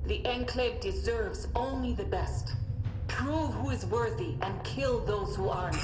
The Enclave deserves only the best. Prove who is worthy and kill those who aren't.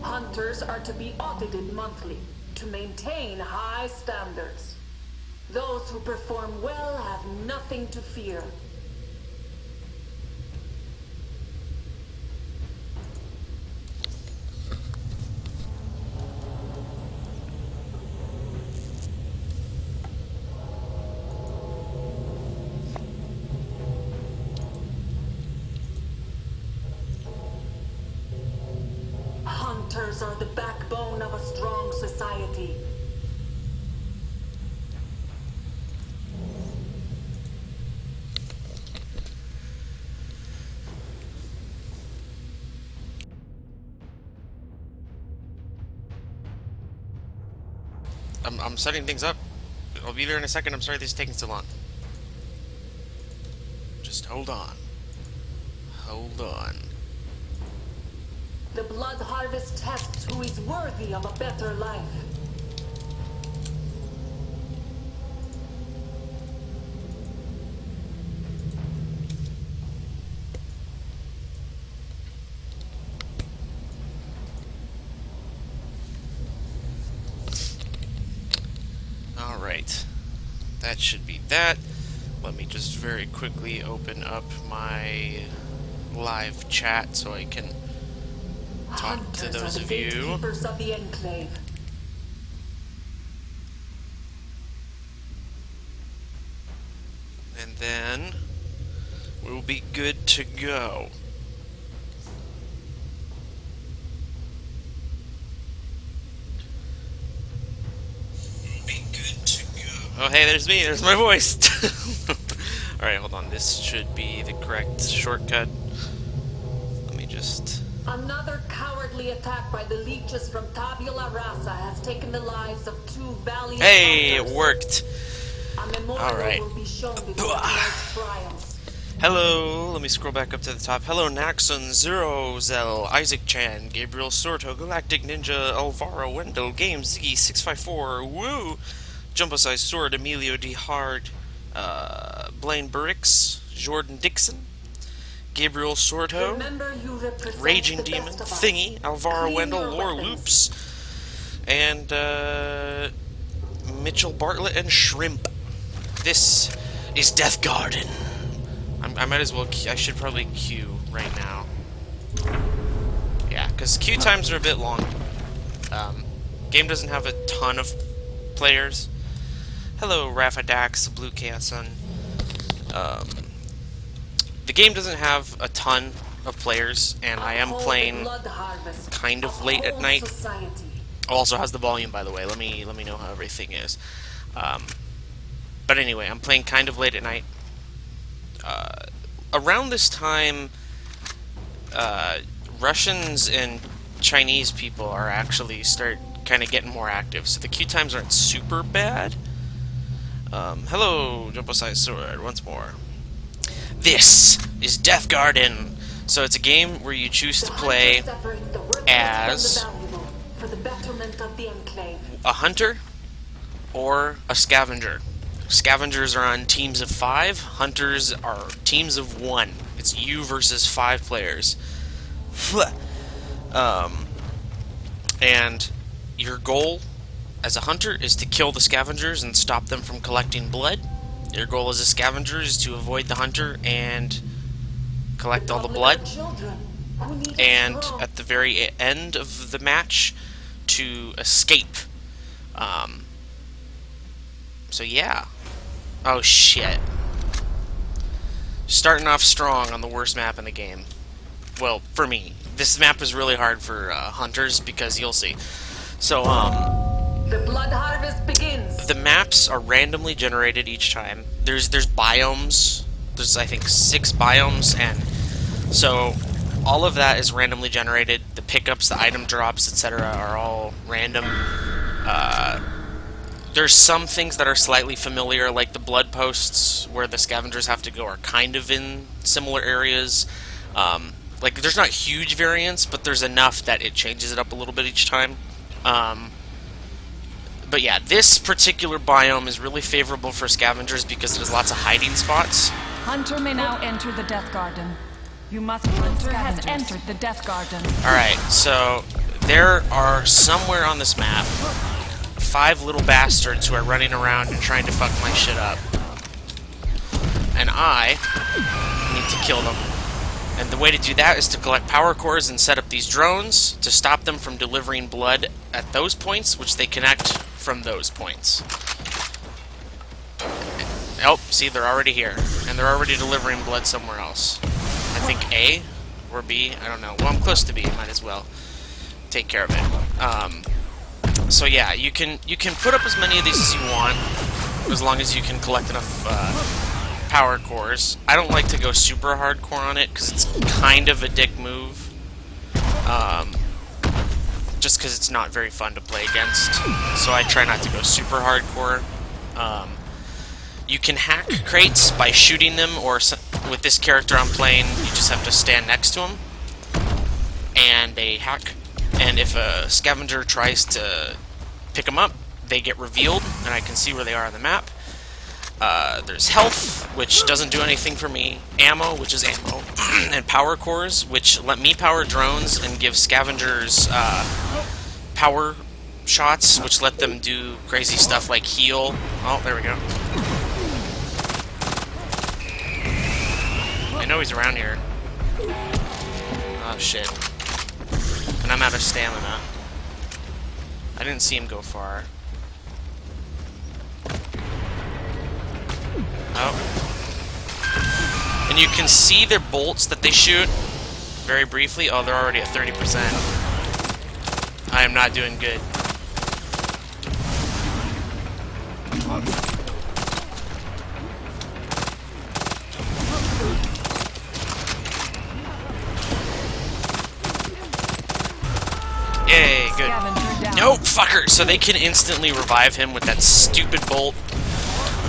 Hunters are to be audited monthly to maintain high standards. Those who perform well have nothing to fear. Hunters are the backbone of a strong society. I'm setting things up. I'll be there in a second. I'm sorry this is taking so long. Just hold on. Hold on. The Blood Harvest tests who is worthy of a better life. Alright. That should be that. Let me just very quickly open up my live chat so I can talk to those of you. Gatekeepers of the Enclave. And then we'll be good to go. Oh, hey, there's me. There's my voice. Alright, hold on. This should be the correct shortcut. Let me just... Another cowardly attack by the leeches from Tabula Rasa has taken the lives of 2 valiant Hey, hunters. it worked. A memorial Alright. will be shown before tonight's trials. Hello, let me scroll back up to the top. Hello, Naxon, Zero, Zell, Isaac Chan, Gabriel Sorto, Galactic Ninja, Alvaro, Wendell, Game, Ziggy, 654, Woo, Jumbo Size Sword, Emilio D. Hard, Blaine Burricks, Jordan Dixon, Gabriel Sorto, Remember, you represent Raging the Demon, best of us. Thingy, Alvaro Clean Wendell, your Lore weapons. Loops, and Mitchell Bartlett and Shrimp. This is Death Garden. I might as well. I should probably queue right now. Yeah, because queue times are a bit long. Game doesn't have a ton of players. Hello, Rafa Dax, Blue Chaos Sun. The game doesn't have a ton of players, and I am playing kind of late at night. Also has the volume, by the way. Let me know how everything is. But anyway, I'm playing kind of late at night. Around this time, Russians and Chinese people are actually start kind of getting more active, so the queue times aren't super bad. Hello, Jumbo Size Sword, once more. This is Death Garden. So it's a game where you choose to play as a hunter or a scavenger. Scavengers are on teams of 5, hunters are teams of 1. It's you versus 5 players. And your goal as a hunter is to kill the scavengers and stop them from collecting blood. Your goal as a scavenger is to avoid the hunter and collect all the blood. And at the very end of the match, to escape. So yeah. Oh shit. Starting off strong on the worst map in the game. Well, for me. This map is really hard for hunters because you'll see. So, the blood harvest begins. The maps are randomly generated each time. There's biomes. There's, I think, 6 biomes, and so all of that is randomly generated. The pickups, the item drops, etc. are all random. There's some things that are slightly familiar, like the blood posts where the scavengers have to go are kind of in similar areas. Like, there's not huge variance, but there's enough that it changes it up a little bit each time. But yeah, this particular biome is really favorable for scavengers because it has lots of hiding spots. Hunter may now enter the Death Garden. You must Hunter has entered the Death Garden. Alright, so there are somewhere on this map 5 little bastards who are running around and trying to fuck my shit up. And I need to kill them. And the way to do that is to collect power cores and set up these drones to stop them from delivering blood at those points, which they connect from those points. Oh, see, they're already here. And they're already delivering blood somewhere else. I think A or B, I don't know. Well, I'm close to B, might as well take care of it. So yeah, you can put up as many of these as you want, as long as you can collect enough power cores. I don't like to go super hardcore on it, because it's kind of a dick move. Just because it's not very fun to play against, so I try not to go super hardcore. You can hack crates by shooting them, or with this character I'm playing, you just have to stand next to them, and they hack. And if a scavenger tries to pick them up, they get revealed, and I can see where they are on the map. There's health, which doesn't do anything for me, ammo, which is ammo, and power cores, which let me power drones and give scavengers power shots, which let them do crazy stuff like heal. Oh, there we go. I know he's around here. Oh, shit. And I'm out of stamina. I didn't see him go far. Oh. And you can see their bolts that they shoot very briefly. Oh, they're already at 30%. I am not doing good. Yay, good. No, fucker! So they can instantly revive him with that stupid bolt.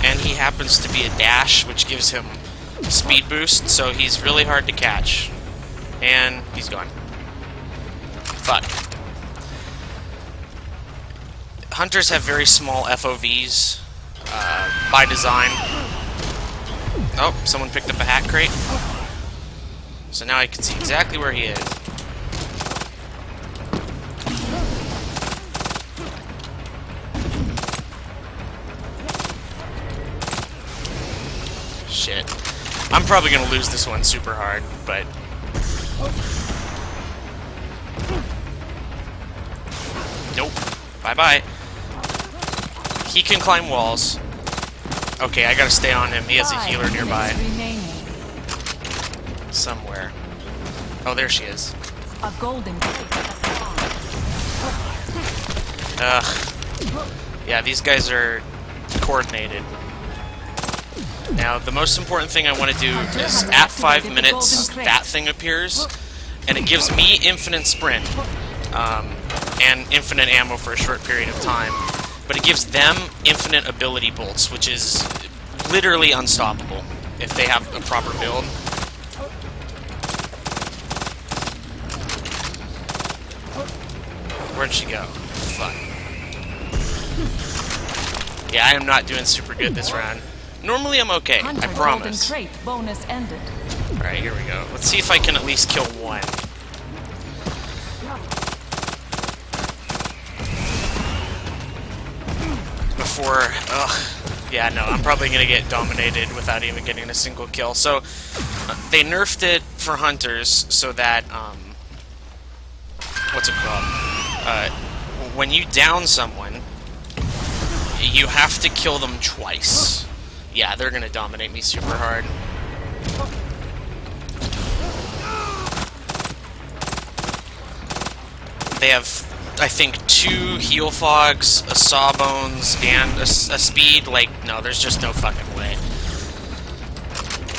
And he happens to be a dash, which gives him speed boost, so he's really hard to catch. And he's gone. Fuck. Hunters have very small FOVs by design. Oh, someone picked up a hat crate. So now I can see exactly where he is. Shit. I'm probably gonna lose this one super hard, but... Nope. Bye-bye. He can climb walls. Okay, I gotta stay on him. He has a healer nearby. Somewhere. Oh, there she is. A golden Ugh. Yeah, these guys are coordinated. Now, the most important thing I want to do is, at 5 minutes, that thing appears, and it gives me infinite sprint, and infinite ammo for a short period of time, but it gives them infinite ability bolts, which is literally unstoppable if they have a proper build. Where'd she go? Fuck. Yeah, I am not doing super good this round. Normally I'm okay, I promise. Bonus ended. Alright, here we go. Let's see if I can at least kill one. Before... Ugh. Yeah, no, I'm probably gonna get dominated without even getting a single kill. So, they nerfed it for hunters so that, what's it called? When you down someone, you have to kill them twice. Yeah, they're gonna dominate me super hard. They have, I think, 2 heal fogs, a sawbones, and a speed. Like, no, there's just no fucking way.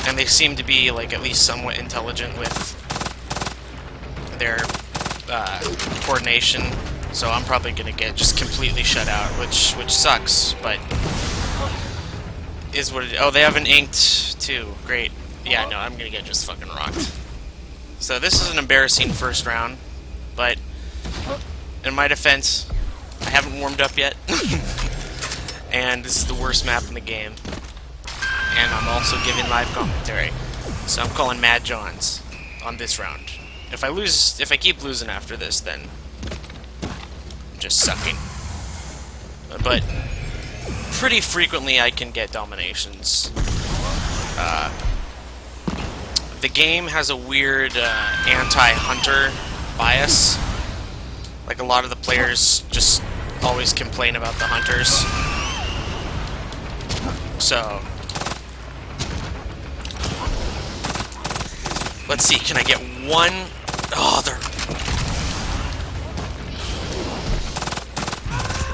And they seem to be, like, at least somewhat intelligent with their coordination, so I'm probably gonna get just completely shut out, which sucks, but is what it is. Oh, they have an inked too. Great. Yeah, no, I'm gonna get just fucking rocked. So this is an embarrassing first round, but in my defense, I haven't warmed up yet, and this is the worst map in the game. And I'm also giving live commentary, so I'm calling Mad Johns on this round. If I keep losing after this, then I'm just sucking. But pretty frequently I can get dominations. The game has a weird anti-hunter bias. Like, a lot of the players just always complain about the hunters. So let's see, can I get one? Oh, they're...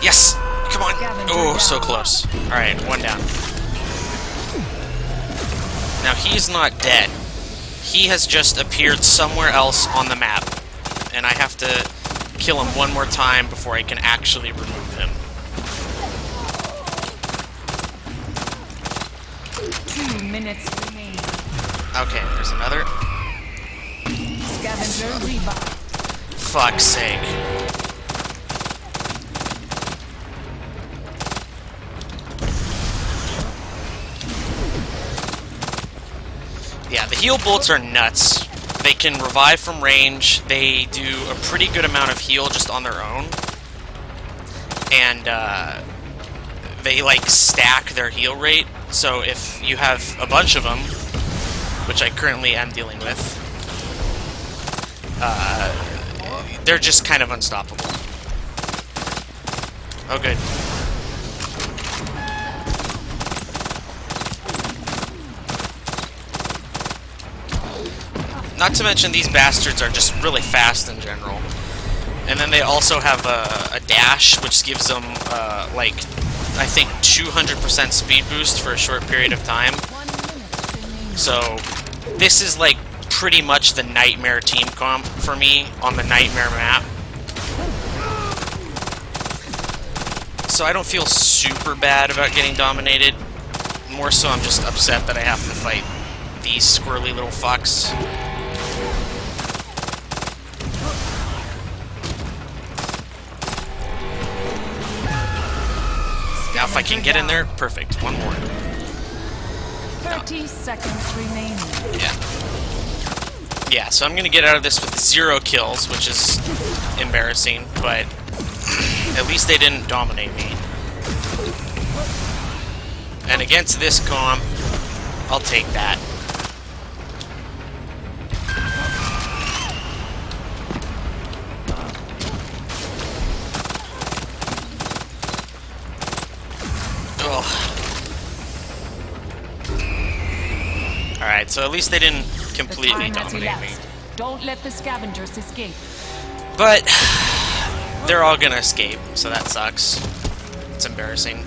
Yes! Come on! Oh, so close. Alright, one down. Now, he's not dead. He has just appeared somewhere else on the map. And I have to kill him one more time before I can actually remove him. 2 minutes remaining. Okay, there's another. Scavenger rebuy. Fuck's sake. Yeah, the heal bolts are nuts. They can revive from range. They do a pretty good amount of heal just on their own. And they, like, stack their heal rate. So if you have a bunch of them, which I currently am dealing with, they're just kind of unstoppable. Oh, good. Not to mention, these bastards are just really fast in general. And then they also have a dash, which gives them, like, I think 200% speed boost for a short period of time. So, this is, like, pretty much the nightmare team comp for me on the nightmare map. So I don't feel super bad about getting dominated. More so, I'm just upset that I have to fight these squirrely little fucks. Now, if I can get in there, perfect. One more. 30 seconds remaining. Yeah, so I'm gonna get out of this with 0 kills, which is embarrassing, but at least they didn't dominate me. And against this comp, I'll take that. Alright, so at least they didn't completely dominate me. Don't let the scavengers escape. But they're all gonna escape, so that sucks. It's embarrassing.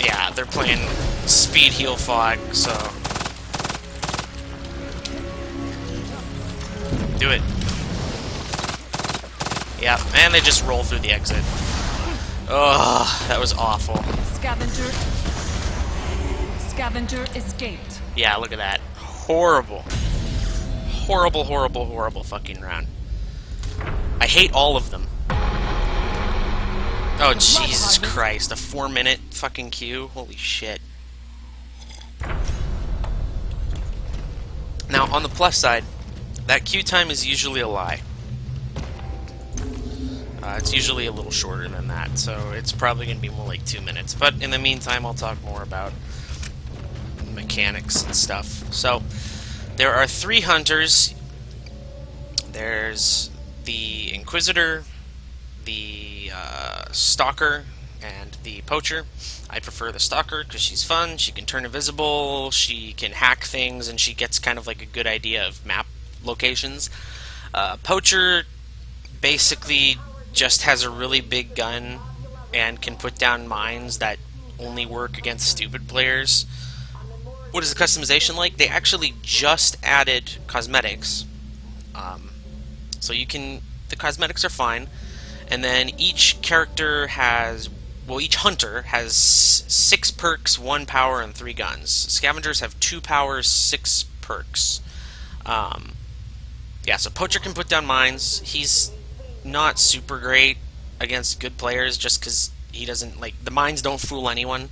Yeah, they're playing speed heal fog, so... Do it. Yeah, and they just roll through the exit. Ugh, that was awful. Scavenger escaped. Yeah, look at that. Horrible. Horrible, horrible, horrible fucking round. I hate all of them. Oh, Jesus Christ. A 4-minute fucking queue? Holy shit. Now, on the plus side, that queue time is usually a lie. It's usually a little shorter than that, so it's probably going to be more like 2 minutes. But in the meantime, I'll talk more about mechanics and stuff. So, there are 3 hunters. There's the Inquisitor, the Stalker, and the Poacher. I prefer the Stalker because she's fun, she can turn invisible, she can hack things, and she gets kind of like a good idea of map locations. Poacher basically just has a really big gun and can put down mines that only work against stupid players. What is the customization like? They actually just added cosmetics. So you can, the cosmetics are fine, and then each character has, well, each hunter has 6 perks, 1 power, and 3 guns. Scavengers have 2 powers, 6 perks. Yeah, so Poacher can put down mines. He's not super great against good players just because he doesn't, like, the mines don't fool anyone.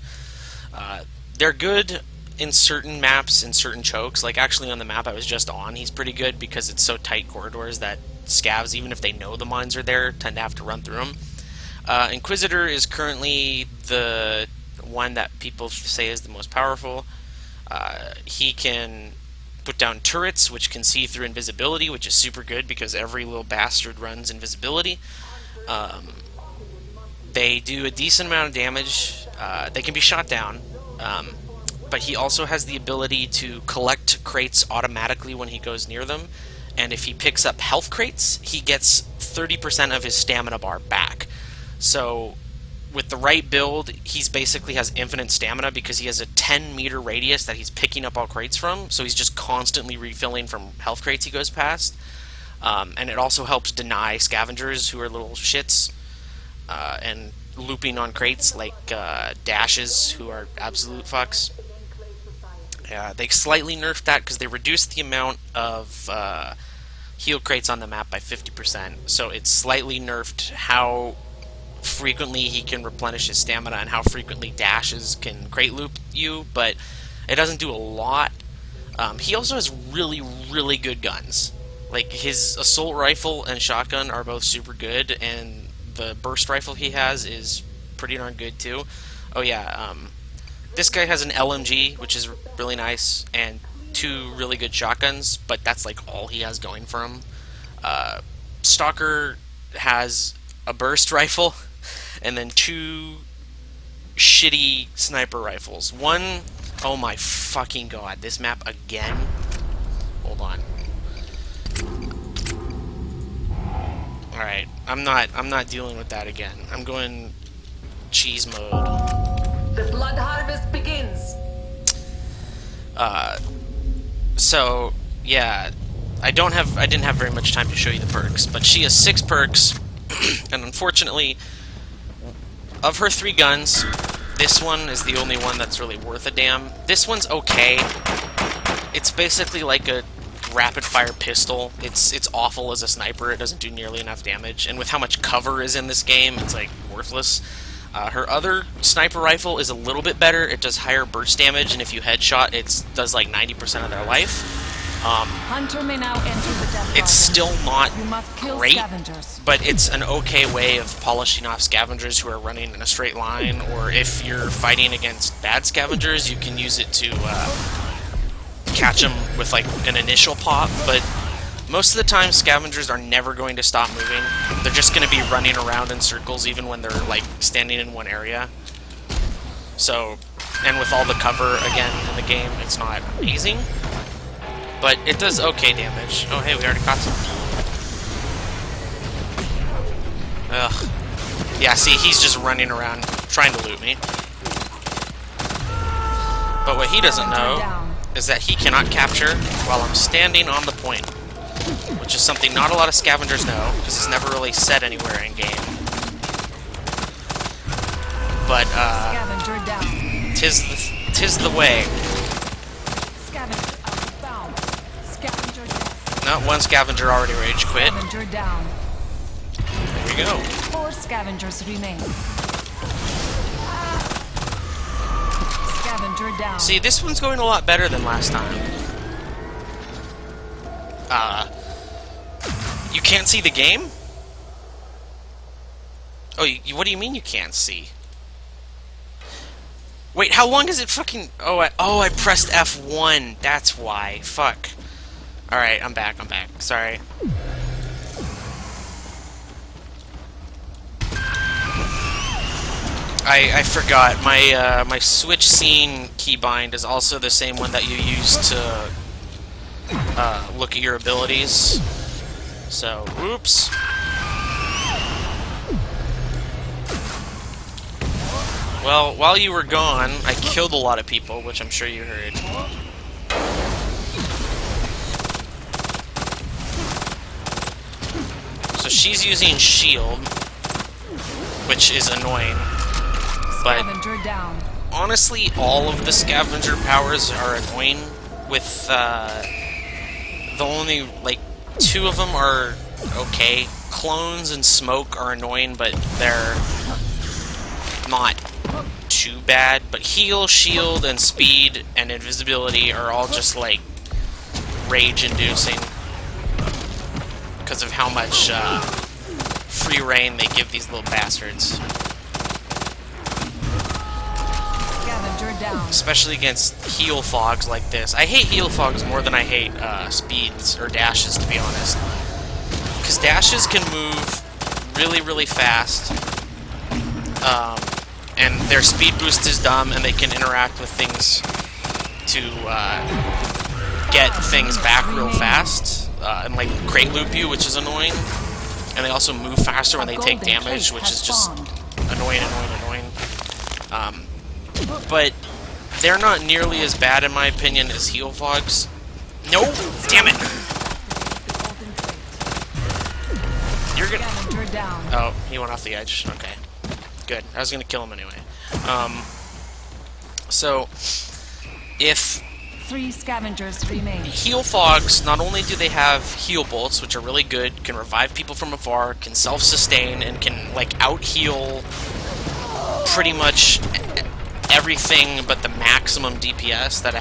They're good in certain maps, in certain chokes. Like, actually on the map I was just on, he's pretty good because it's so tight corridors that scavs, even if they know the mines are there, tend to have to run through them. Inquisitor is currently the one that people say is the most powerful. He can put down turrets, which can see through invisibility, which is super good because every little bastard runs invisibility. They do a decent amount of damage. They can be shot down, but he also has the ability to collect crates automatically when he goes near them, and if he picks up health crates, he gets 30% of his stamina bar back. So with the right build, he's basically has infinite stamina because he has a 10-meter radius that he's picking up all crates from, so he's just constantly refilling from health crates he goes past. And it also helps deny scavengers who are little shits, and looping on crates like dashes who are absolute fucks. They slightly nerfed that because they reduced the amount of heal crates on the map by 50%, so it's slightly nerfed how frequently he can replenish his stamina and how frequently dashes can crate loop you, but it doesn't do a lot. He also has really, really good guns. Like, his assault rifle and shotgun are both super good, and the burst rifle he has is pretty darn good too. Oh yeah, this guy has an LMG, which is really nice, and 2 really good shotguns, but that's like all he has going for him. Stalker has a burst rifle, and then 2 shitty sniper rifles. One, oh my fucking god, this map again. Hold on. Alright, I'm not dealing with that again. I'm going cheese mode. The blood harvest begins. So yeah, I didn't have very much time to show you the perks, but she has 6 perks, and unfortunately, of her 3 guns, this one is the only one that's really worth a damn. This one's okay. It's basically like a rapid-fire pistol. It's awful as a sniper. It doesn't do nearly enough damage, and with how much cover is in this game, it's like worthless. Her other sniper rifle is a little bit better. It does higher burst damage, and if you headshot, it does like 90% of their life. Hunter may now enter the death It's still not You must kill great, scavengers. but it's an okay way of polishing off scavengers who are running in a straight line, or if you're fighting against bad scavengers, you can use it to catch them with like an initial pop, but most of the time scavengers are never going to stop moving. They're just going to be running around in circles even when they're like standing in one area. So, and with all the cover again in the game, it's not amazing, but it does okay damage. Oh hey, we already caught some. Ugh. Yeah, see, he's just running around trying to loot me. But what he doesn't know is that he cannot capture while I'm standing on the point, which is something not a lot of scavengers know, because it's never really said anywhere in game. But, Scavenger down. tis the way. Scavenger outbound. Scavenger down. No, one scavenger already rage quit. Scavenger down. There we go. 4 scavengers remain. Scavenger down. See, this one's going a lot better than last time. You can't see the game? Oh, what do you mean you can't see? Wait, how long is it fucking... Oh, I pressed F1. That's why. Fuck. Alright, I'm back. Sorry. I forgot. My switch scene keybind is also the same one that you use to look at your abilities. So, oops. Well, while you were gone, I killed a lot of people, which I'm sure you heard. she's using shield, which is annoying. But Scavenger down. honestly, all of the scavenger powers are annoying. With the only like 2 of them are okay. Clones and smoke are annoying, but they're not too bad. But heal, shield, and speed and invisibility are all just like rage-inducing because of how much free reign they give these little bastards. Scavenger down. Especially against heal fogs like this. I hate heal fogs more than I hate speeds or dashes, to be honest. Because dashes can move really, really fast. And their speed boost is dumb, and they can interact with things to get things back real fast. And like crate loop you, which is annoying. And they also move faster when they take damage, which is just annoying. But they're not nearly as bad, in my opinion, as heal fogs. No! Damn it! You're gonna... Scavenger down. Oh, he went off the edge. Okay. Good. I was gonna kill him anyway. So, if 3 scavengers remain. heal fogs, not only do they have heal bolts, which are really good, can revive people from afar, can self-sustain, and can, like, out-heal pretty much everything but the maximum DPS that a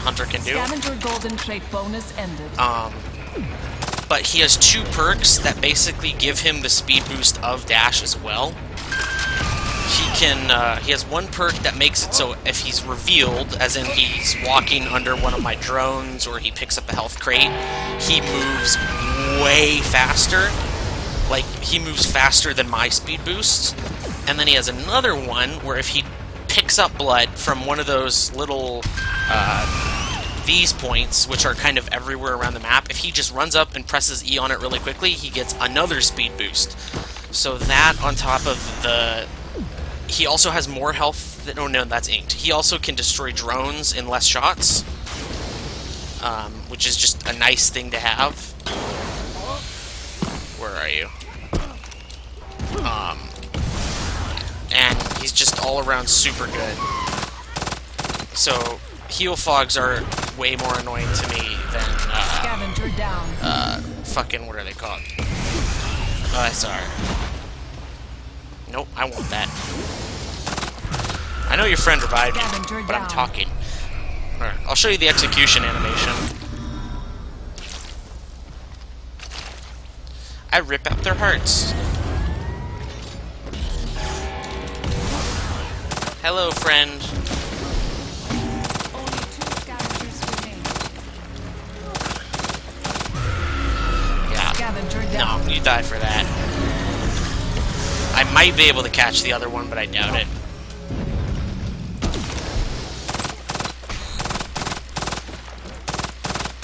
hunter can do. Scavenger golden crate bonus ended. But he has 2 perks that basically give him the speed boost of dash as well. He has 1 perk that makes it so if he's revealed, as in he's walking under one of my drones or he picks up a health crate, he moves way faster. Like, he moves faster than my speed boost. And then he has another one where if he picks up blood from one of those little these points, which are kind of everywhere around the map, if he just runs up and presses E on it really quickly, he gets another speed boost. So that on top of the... He also has more health... Oh no, that's inked. He also can destroy drones in less shots, which is just a nice thing to have. Where are you? And he's just all around super good. So, heal fogs are way more annoying to me than, Scavenger down. fucking, what are they called? SR. Nope, I want that. I know your friend revived you, but I'm talking. Alright, I'll show you the execution animation. I rip out their hearts. Hello, friend. Only 2 scavengers remain. Yeah. Scavenger down. No, you died for that. I might be able to catch the other one, but I doubt it.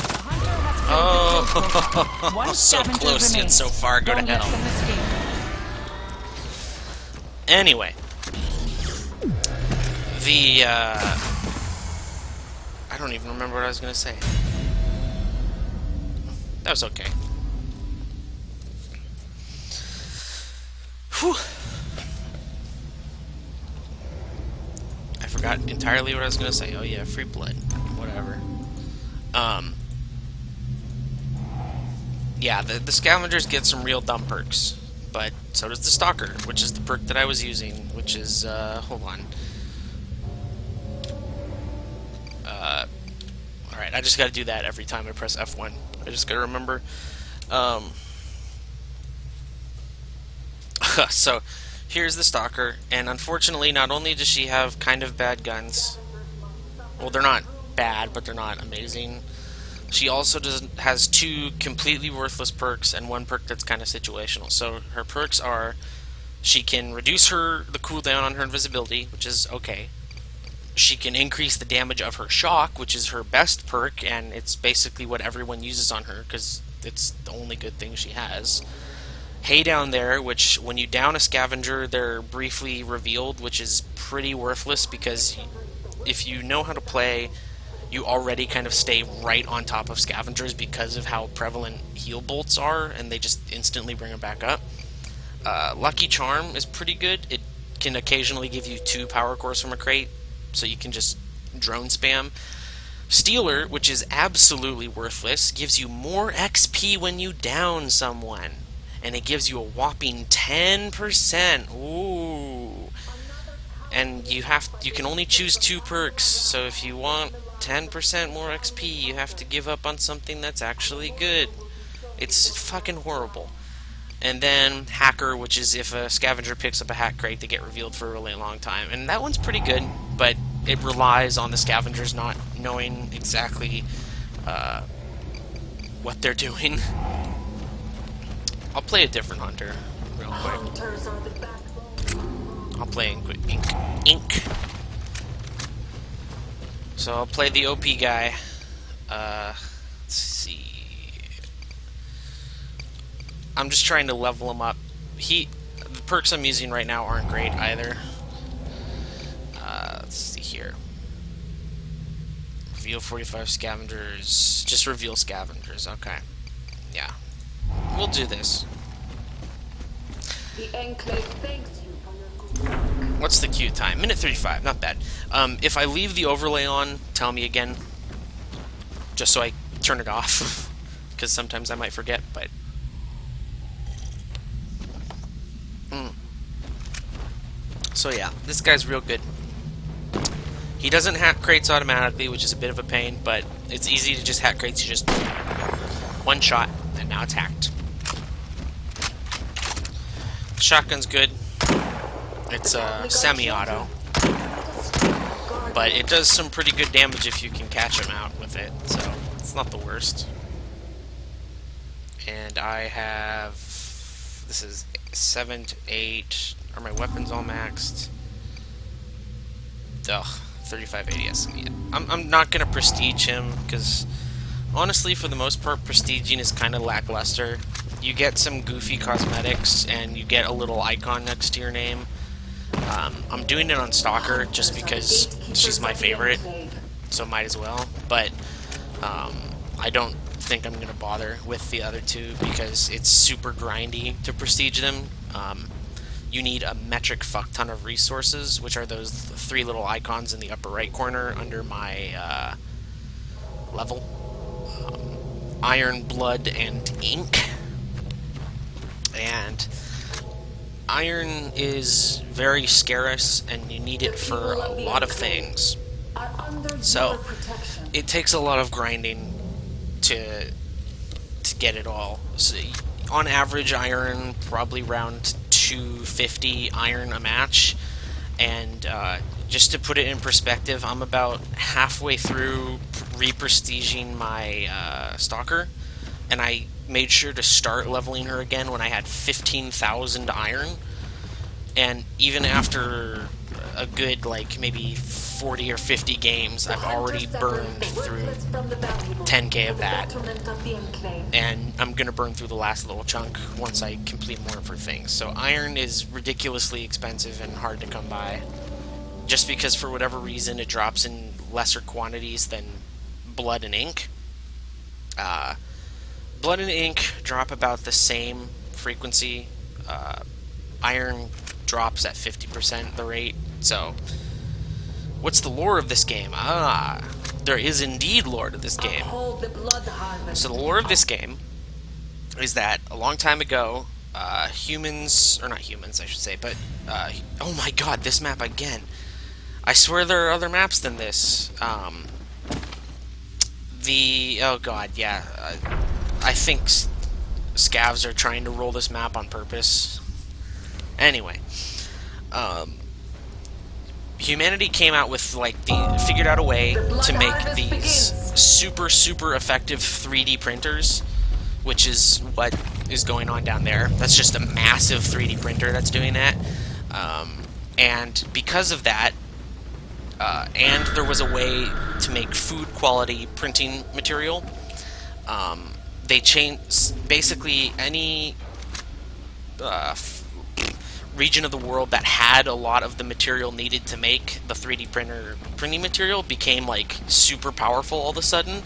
The hunter has killed the kill profile. 1 so scavenger close yet remains. so far. Go to Don't let hell. them escape. Anyway. I don't even remember what I was going to say. That was okay. Whew. I forgot entirely what I was going to say. Oh yeah, free blood. Whatever. Yeah, the scavengers get some real dumb perks. But so does the stalker, which is the perk that I was using, which is, hold on. Alright, I just gotta do that every time I press F1. I just gotta remember. So, here's the stalker, and unfortunately, not only does she have kind of bad guns, well, they're not bad, but they're not amazing. She also has 2 completely worthless perks and 1 perk that's kind of situational. So her perks are, she can reduce the cooldown on her invisibility, which is okay. She can increase the damage of her shock, which is her best perk, and it's basically what everyone uses on her, because it's the only good thing she has. Hay down there, which when you down a scavenger, they're briefly revealed, which is pretty worthless, because if you know how to play you already kind of stay right on top of scavengers because of how prevalent heal bolts are, and they just instantly bring them back up. Lucky Charm is pretty good. It can occasionally give you 2 power cores from a crate, so you can just drone spam. Stealer, which is absolutely worthless, gives you more XP when you down someone, and it gives you a whopping 10%. Ooh. And you can only choose 2 perks, so if you want 10% more XP, you have to give up on something that's actually good. It's fucking horrible. And then Hacker, which is if a scavenger picks up a hat crate, they get revealed for a really long time. And that one's pretty good, but it relies on the scavengers not knowing exactly what they're doing. I'll play a different hunter real quick. I'll play Ink. So I'll play the OP guy. Let's see. I'm just trying to level him up. The perks I'm using right now aren't great either. Let's see here. Reveal 45 scavengers. Just reveal scavengers. Okay. Yeah. We'll do this. The Enclave thanks you for your good work. What's the queue time? Minute 35. Not bad. If I leave the overlay on, tell me again. Just so I turn it off. Because sometimes I might forget, but... So yeah, this guy's real good. He doesn't hack crates automatically, which is a bit of a pain, but it's easy to just hack crates. You just one shot, and now it's hacked. Shotgun's good. It's semi-auto, but it does some pretty good damage if you can catch him out with it, so it's not the worst. And I have... This is 7 to 8. Are my weapons all maxed? Ugh, 35 ADS. Yeah. I'm not gonna prestige him, because honestly, for the most part, prestiging is kind of lackluster. You get some goofy cosmetics, and you get a little icon next to your name. I'm doing it on Stalker just because she's my favorite, so might as well. But I don't think I'm gonna bother with the other two because it's super grindy to prestige them. You need a metric fuck ton of resources, which are those 3 little icons in the upper right corner under my level. Iron, Blood, and Ink. And iron is very scarce, and you need it for a lot of things. So it takes a lot of grinding to get it all. So, on average, iron probably around 250 iron a match, and just to put it in perspective, I'm about halfway through re-prestiging my Stalker, and I made sure to start leveling her again when I had 15,000 iron, and even after a good, like, maybe 40 or 50 games, I've already burned through 10k of that, and I'm gonna burn through the last little chunk once I complete more of her things. So iron is ridiculously expensive and hard to come by, just because for whatever reason it drops in lesser quantities than blood and ink. Blood and ink drop about the same frequency. Iron drops at 50% the rate. So, what's the lore of this game? There is indeed lore to this game. So the lore of this game is that a long time ago, humans, or not humans I should say, but, oh my god, this map again. I swear there are other maps than this. Oh god, yeah. I think scavs are trying to roll this map on purpose. Anyway, humanity came out with, like, figured out a way to make these super effective 3D printers, which is what is going on down there. That's just a massive 3D printer that's doing that. And because of that, and there was a way to make food quality printing material, they changed basically any region of the world that had a lot of the material needed to make the 3D printing material became like super powerful all of a sudden,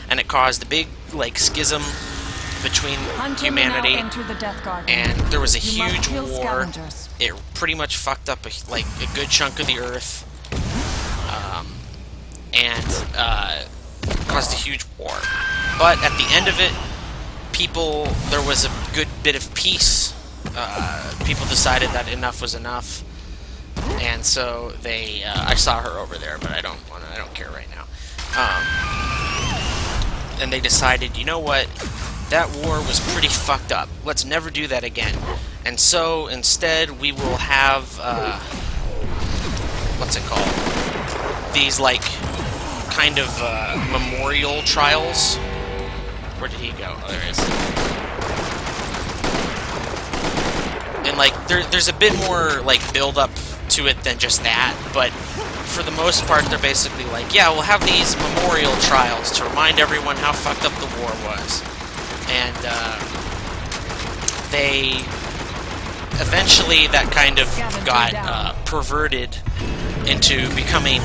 and it caused a big like schism between humanity, and there was a huge war. It pretty much fucked up like a good chunk of the Earth, and caused a huge war. But at the end of it, there was a good bit of peace. People decided that enough was enough, and so they. I saw her over there, but I don't care right now. And they decided, you know what? That war was pretty fucked up. Let's never do that again. And so instead, we will have what's it called? These like kind of memorial trials. Where did he go? Oh, there he is. And like there's a bit more like build up to it than just that, but for the most part they're basically like, yeah, we'll have these memorial trials to remind everyone how fucked up the war was. And they eventually that kind of got perverted into becoming,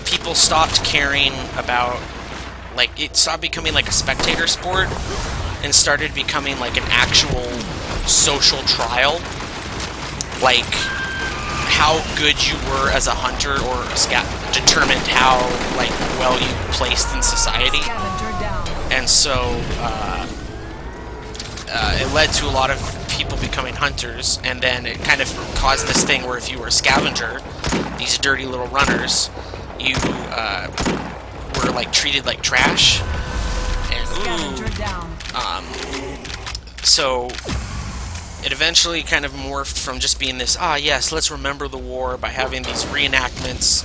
people stopped caring about, like, it stopped becoming like a spectator sport and started becoming like an actual social trial, like how good you were as a hunter or a scout determined how like well you placed in society. And so it led to a lot of people becoming hunters, and then it kind of caused this thing where if you were a scavenger, these dirty little runners, you were like treated like trash. And so it eventually kind of morphed from just being this, yes, let's remember the war by having these reenactments,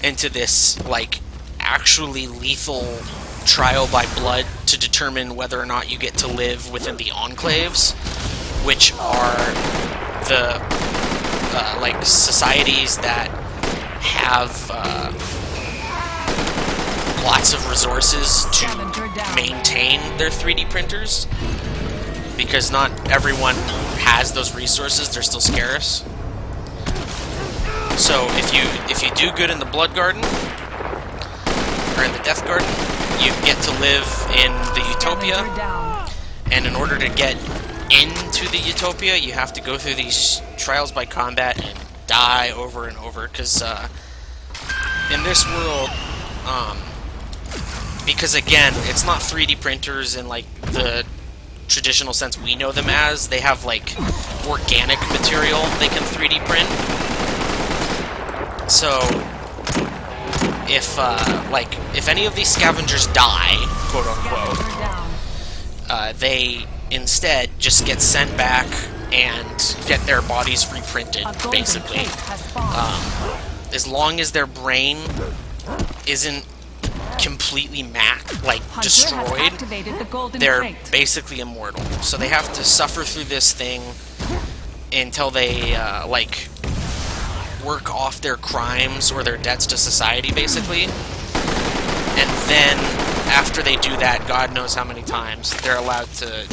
into this like actually lethal trial by blood to determine whether or not you get to live within the enclaves, which are the like societies that have lots of resources to maintain their 3D printers, because not everyone has those resources. They're still scarce. So if you do good in the Blood Garden or in the Death Garden, you get to live in the Utopia, and in order to get into the Utopia, you have to go through these trials by combat and die over and over, because in this world, because again, it's not 3D printers in like the traditional sense we know them as. They have like organic material they can 3D print. So if any of these scavengers die, quote unquote, they instead just get sent back and get their bodies reprinted, basically. As long as their brain isn't completely destroyed, they're basically immortal. So they have to suffer through this thing until they work off their crimes or their debts to society, basically. And then after they do that, God knows how many times, they're allowed to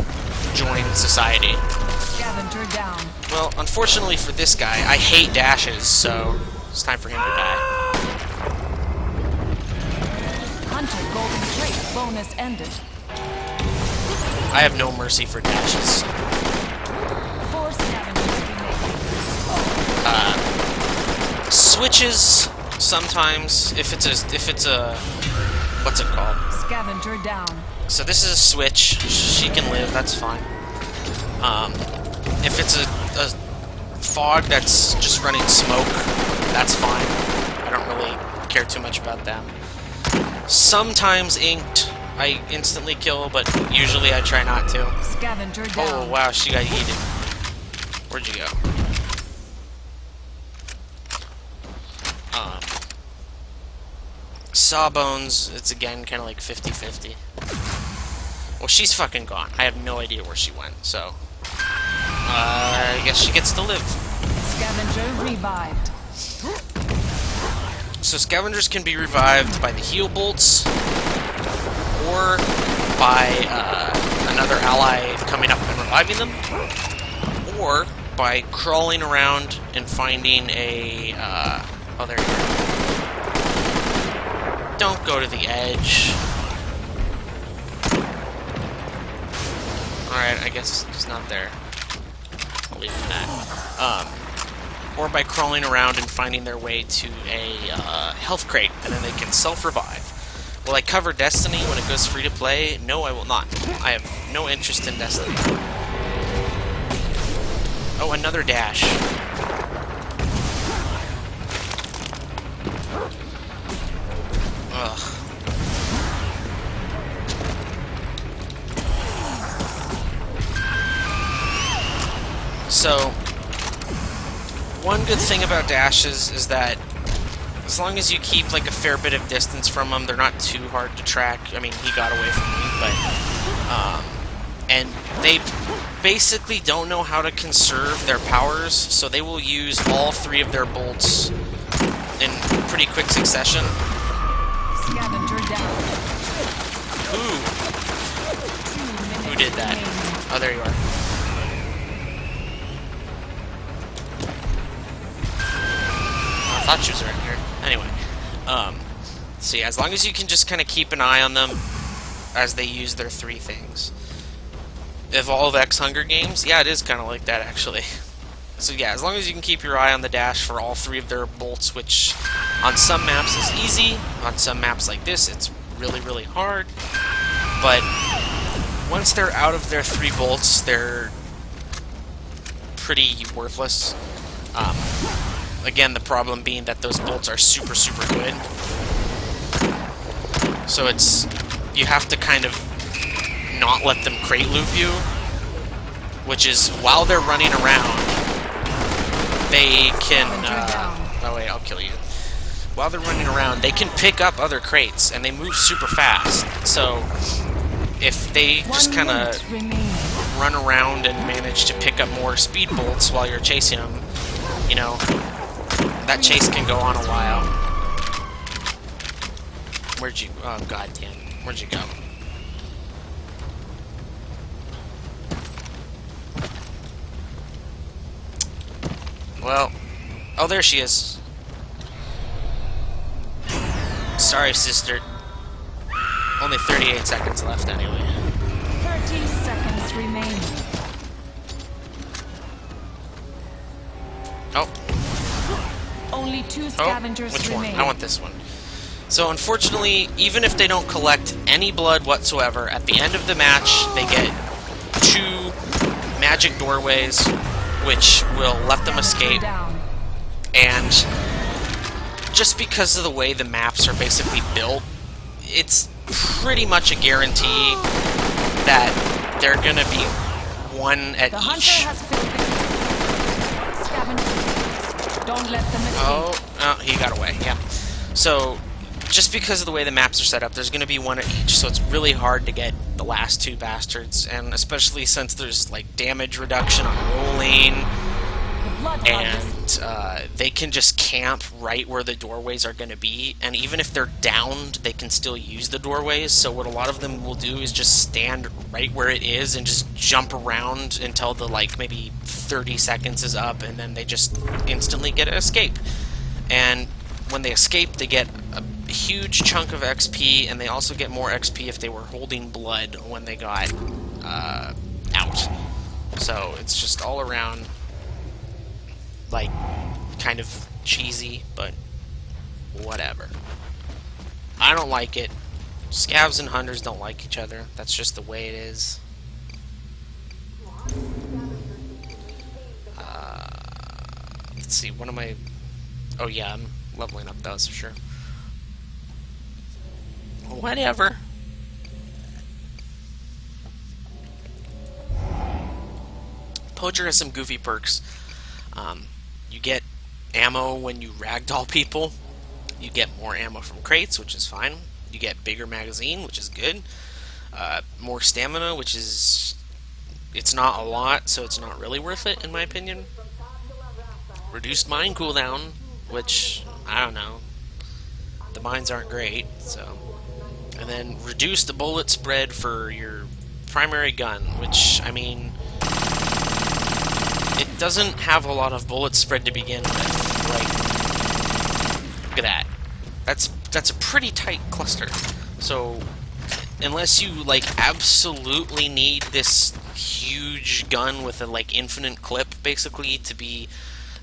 join society. Scavenger down. Well, unfortunately for this guy, I hate dashes, so it's time for him to die. Hunter golden trait bonus ended. I have no mercy for dashes. 4 scavengers remaining. Switches sometimes, if it's a what's it called? Scavenger down. So this is a switch. She can live. That's fine. If it's a fog that's just running smoke, that's fine. I don't really care too much about them. Sometimes inked, I instantly kill, but usually I try not to. Scavenger down. Oh wow, she got yeeted. Where'd you go? Sawbones, it's again kind of like 50-50. Well, she's fucking gone. I have no idea where she went, so I guess she gets to live. Scavenger revived. So scavengers can be revived by the heal bolts, or by another ally coming up and reviving them, or by crawling around and finding a, oh, there you go. Don't go to the edge. Alright, I guess it's not there. I'll leave it at that. Or by crawling around and finding their way to a health crate, and then they can self-revive. Will I cover Destiny when it goes free to play? No, I will not. I have no interest in Destiny. Oh, another dash. Ugh. So, one good thing about dashes is that as long as you keep like a fair bit of distance from them, they're not too hard to track. I mean, he got away from me, but and they basically don't know how to conserve their powers, so they will use all 3 of their bolts in pretty quick succession. Scavenger down. Who did that? Oh, there you are. I thought she was right here. Anyway, so yeah, as long as you can just kind of keep an eye on them as they use their 3 things. Evolve X Hunger Games? Yeah, it is kind of like that, actually. So yeah, as long as you can keep your eye on the dash for all 3 of their bolts, which on some maps is easy, on some maps like this, it's really, really hard. But once they're out of their 3 bolts, they're pretty worthless. Again, the problem being that those bolts are super, super good. So you have to kind of not let them crate loop you, which is while they're running around, they can, oh wait, I'll kill you. While they're running around, they can pick up other crates, and they move super fast. So if they just kind of run around and manage to pick up more speed bolts while you're chasing them, you know, that chase can go on a while. Where'd you... Oh, goddamn. Where'd you go? Well... Oh, there she is. Sorry, sister. Only 38 seconds left, anyway. 30 seconds remaining. Oh. Only 2 scavengers which remain. one? I want this one. So unfortunately, even if they don't collect any blood whatsoever, at the end of the match, they get 2 magic doorways, which will let them escape. And just because of the way the maps are basically built, it's pretty much a guarantee that they're gonna be 1 at each. Don't let them escape. Oh, he got away, yeah. So, just because of the way the maps are set up, there's going to be 1 at each, so it's really hard to get the last 2 bastards, and especially since there's, like, damage reduction on rolling, and they can just camp right where the doorways are going to be, and even if they're downed, they can still use the doorways, so what a lot of them will do is just stand right where it is and just jump around until the, like, maybe 30 seconds is up, and then they just instantly get an escape. And when they escape, they get a huge chunk of XP, and they also get more XP if they were holding blood when they got out. So it's just all around, like, kind of cheesy, but whatever. I don't like it. Scavs and hunters don't like each other. That's just the way it is. Let's see, what am I... Oh yeah, I'm leveling up those for sure. Whatever. Poacher has some goofy perks. You get ammo when you ragdoll people. You get more ammo from crates, which is fine. You get bigger magazine, which is good. More stamina, which is... It's not a lot, so it's not really worth it, in my opinion. Reduced mine cooldown, which, I don't know. The mines aren't great, so... And then reduce the bullet spread for your primary gun, which, I mean... it doesn't have a lot of bullet spread to begin with. Like, look at that. That's a pretty tight cluster. So, unless you, like, absolutely need this huge gun with a, like, infinite clip, basically, to be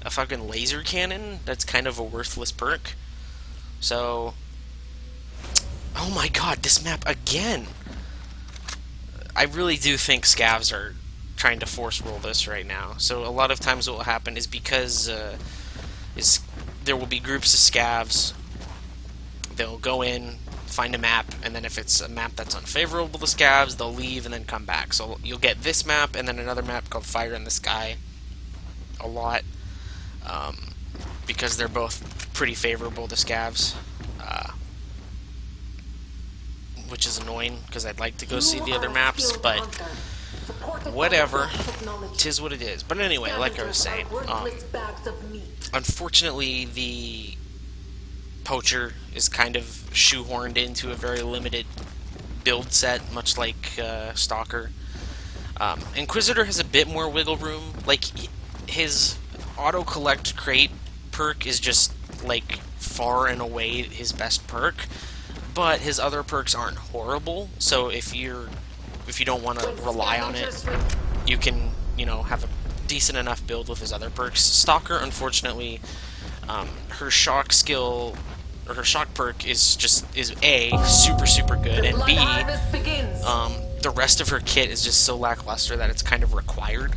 a fucking laser cannon, that's kind of a worthless perk. So, oh my god, this map again! I really do think scavs are trying to force roll this right now. So a lot of times what will happen is because there will be groups of scavs, they'll go in, find a map, and then if it's a map that's unfavorable to scavs, they'll leave and then come back. So you'll get this map and then another map called Fire in the Sky a lot, because they're both pretty favorable to scavs, which is annoying because I'd like to go see the other maps, but whatever, tis what it is. But anyway, like I was saying, unfortunately the Poacher is kind of shoehorned into a very limited build set, much like Stalker. Inquisitor has a bit more wiggle room. Like, his auto-collect crate perk is just, like, far and away his best perk, but his other perks aren't horrible, so if you don't want to rely on it, you can, you know, have a decent enough build with his other perks. Stalker, unfortunately, her shock skill, or her shock perk is A, super good, and B, the rest of her kit is just so lackluster that it's kind of required.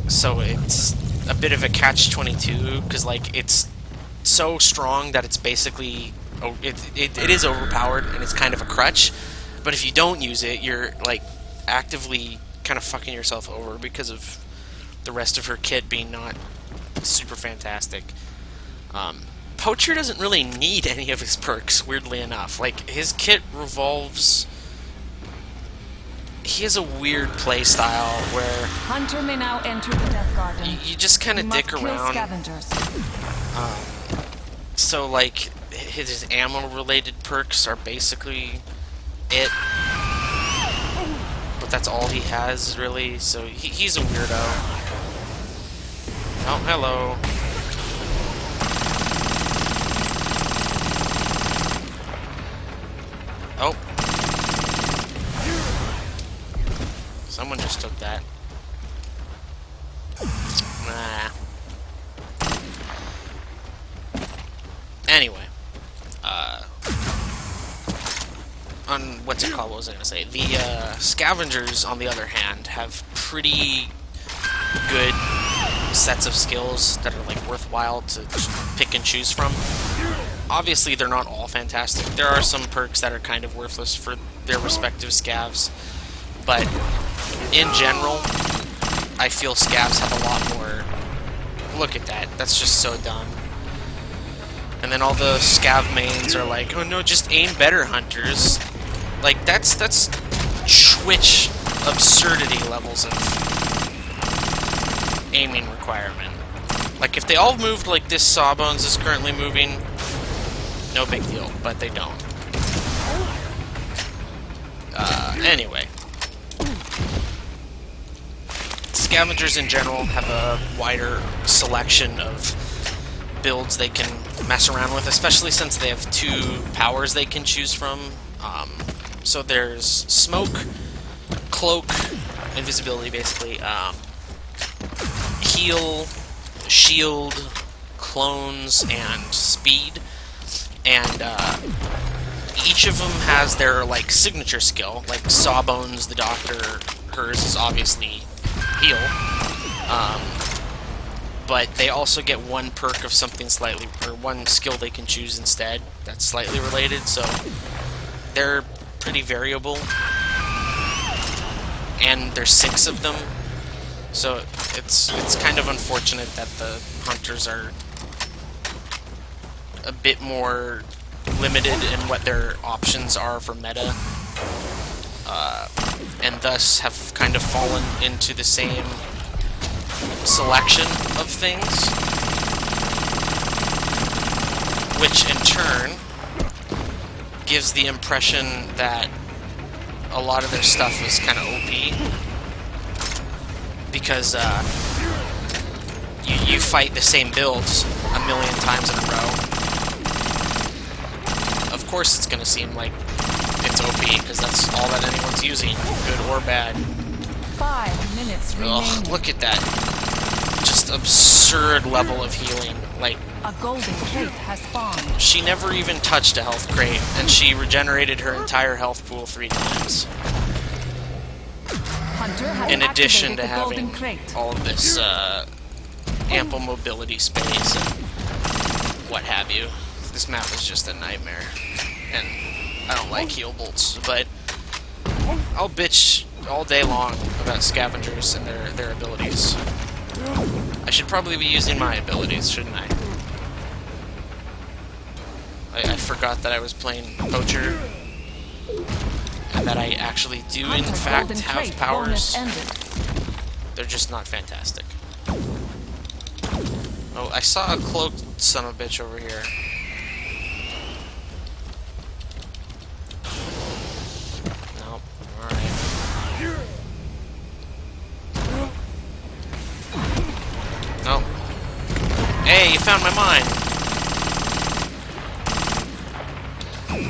So it's a bit of a catch-22, because, like, it's so strong that it's basically, it is overpowered, and it's kind of a crutch, but if you don't use it, you're, like, actively kind of fucking yourself over because of the rest of her kit being not super fantastic. Poacher doesn't really need any of his perks, weirdly enough. Like, his kit revolves... He has a weird play style where... Hunter may now enter the Death Garden. You just kind of dick around. Scavengers. So, like, his ammo-related perks are basically it. But that's all he has, really, so he's a weirdo. Oh, hello. Oh. Someone just took that. Nah. Anyway. On what's it called? What was I gonna say? The scavengers, on the other hand, have pretty good sets of skills that are, like, worthwhile to pick and choose from. Obviously, they're not all fantastic. There are some perks that are kind of worthless for their respective scavs, but in general, I feel scavs have a lot more... Look at that. That's just so dumb. And then all the scav mains are like, oh no, just aim better, hunters. Like, that's Twitch absurdity levels of aiming requirement. Like, if they all moved like this Sawbones is currently moving, no big deal, but they don't. Anyway. Scavengers in general have a wider selection of builds they can mess around with, especially since they have two powers they can choose from. So there's Smoke, Cloak, Invisibility, basically, Heal, Shield, Clones, and Speed. And each of them has their, like, signature skill. Like Sawbones, the Doctor, hers is obviously Heal. But they also get one perk of something slightly, or one skill they can choose instead that's slightly related, so they're pretty variable. And there's 6 of them, so it's kind of unfortunate that the hunters are a bit more limited in what their options are for meta, and thus have kind of fallen into the same selection of things, which in turn gives the impression that a lot of their stuff is kind of OP. because you fight the same builds a million times in a row. Of course it's going to seem like it's OP, because that's all that anyone's using, good or bad. 5 minutes remaining. Ugh, look at that. Just absurd level of healing. Like, A golden crate has spawned. she never even touched a health crate, and she regenerated her entire health pool 3 times. Hunter has In addition activated to the golden having crate. all of this ample mobility space and what have you. This map is just a nightmare, and I don't like heal bolts, but I'll bitch all day long about scavengers and their abilities. I should probably be using my abilities, shouldn't I? I forgot that I was playing Poacher, and that I actually do in Hunter fact golden have crate powers. bonus ended. They're just not fantastic. Oh, I saw a cloaked son of a bitch over here. Nope. Alright. Nope. Hey, you found my mine!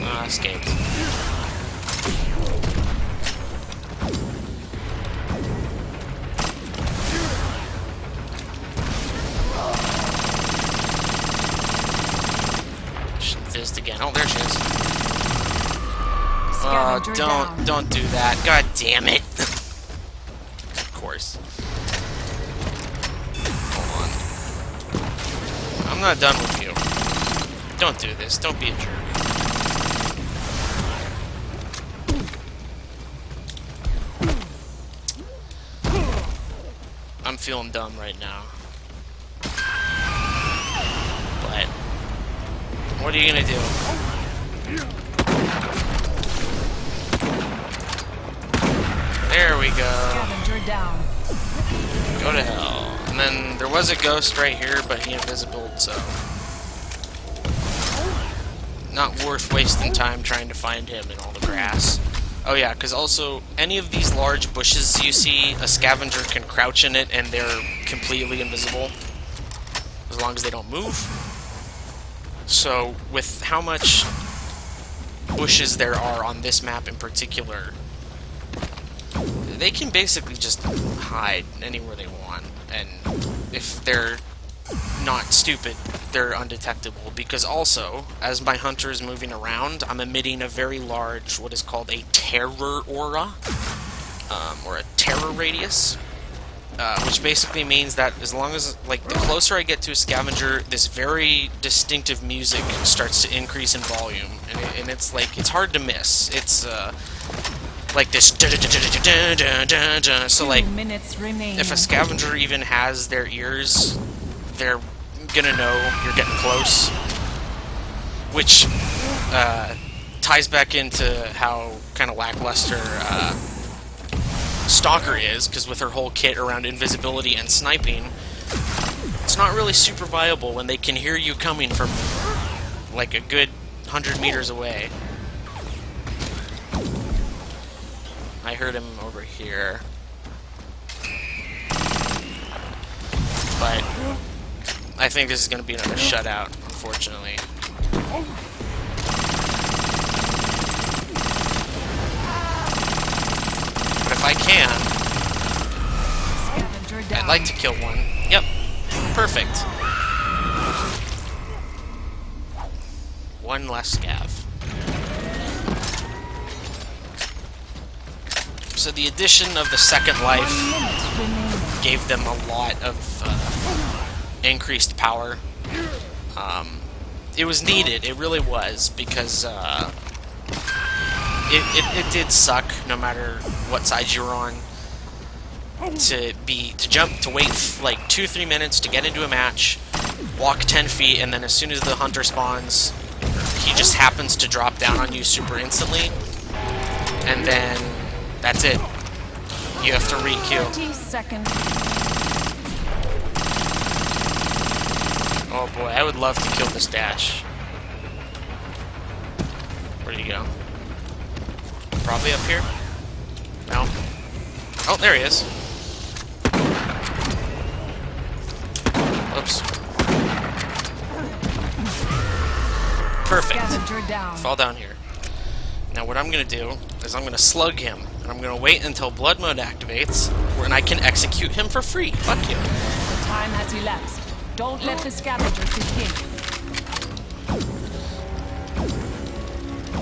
Ah, escaped. Fizzed again. Oh, there she is. Oh, Scavenger down. don't do that. God damn it. Of course. Hold on. I'm not done with you. Don't do this. Don't be a jerk. I'm feeling dumb right now. But what are you gonna do? There we go. Scavenger down. Go to hell. And then there was a ghost right here, but he invisible, so not worth wasting time trying to find him in all the grass. Oh yeah, because also, any of these large bushes you see, a scavenger can crouch in it and they're completely invisible, as long as they don't move. So, with how much bushes there are on this map in particular, they can basically just hide anywhere they want, and if they're not stupid, they're undetectable, because also, as my hunter is moving around, I'm emitting a very large, what is called a terror aura, or a terror radius, which basically means that as long as, like, the closer I get to a scavenger, this very distinctive music starts to increase in volume, and it's like, it's hard to miss. It's, like this, so like, 2 minutes remaining. if a scavenger even has their ears, they're gonna know you're getting close, which ties back into how kind of lackluster Stalker is, because with her whole kit around invisibility and sniping, it's not really super viable when they can hear you coming from like a good 100 meters away. I heard him over here. But I think this is going to be another shutout, unfortunately. But if I can, Scavenger down. I'd like to kill one. Yep. Perfect. One less scav. So the addition of the second life 1 minute remaining. gave them a lot of increased power. It was needed, it really was, because it did suck, no matter what side you were on, to wait like 2-3 minutes to get into a match, walk 10 feet, and then as soon as the hunter spawns, he just happens to drop down on you super instantly, and then that's it. You have to re-kill. 30 seconds. Oh boy, I would love to kill this dash. Where'd he go? Probably up here? No. Oh, there he is. Oops. Perfect. Scavenger down. Fall down here. Now what I'm going to do is I'm going to slug him, and I'm going to wait until blood mode activates, and I can execute him for free. Fuck you. The time has elapsed. Don't let the scavengers escape.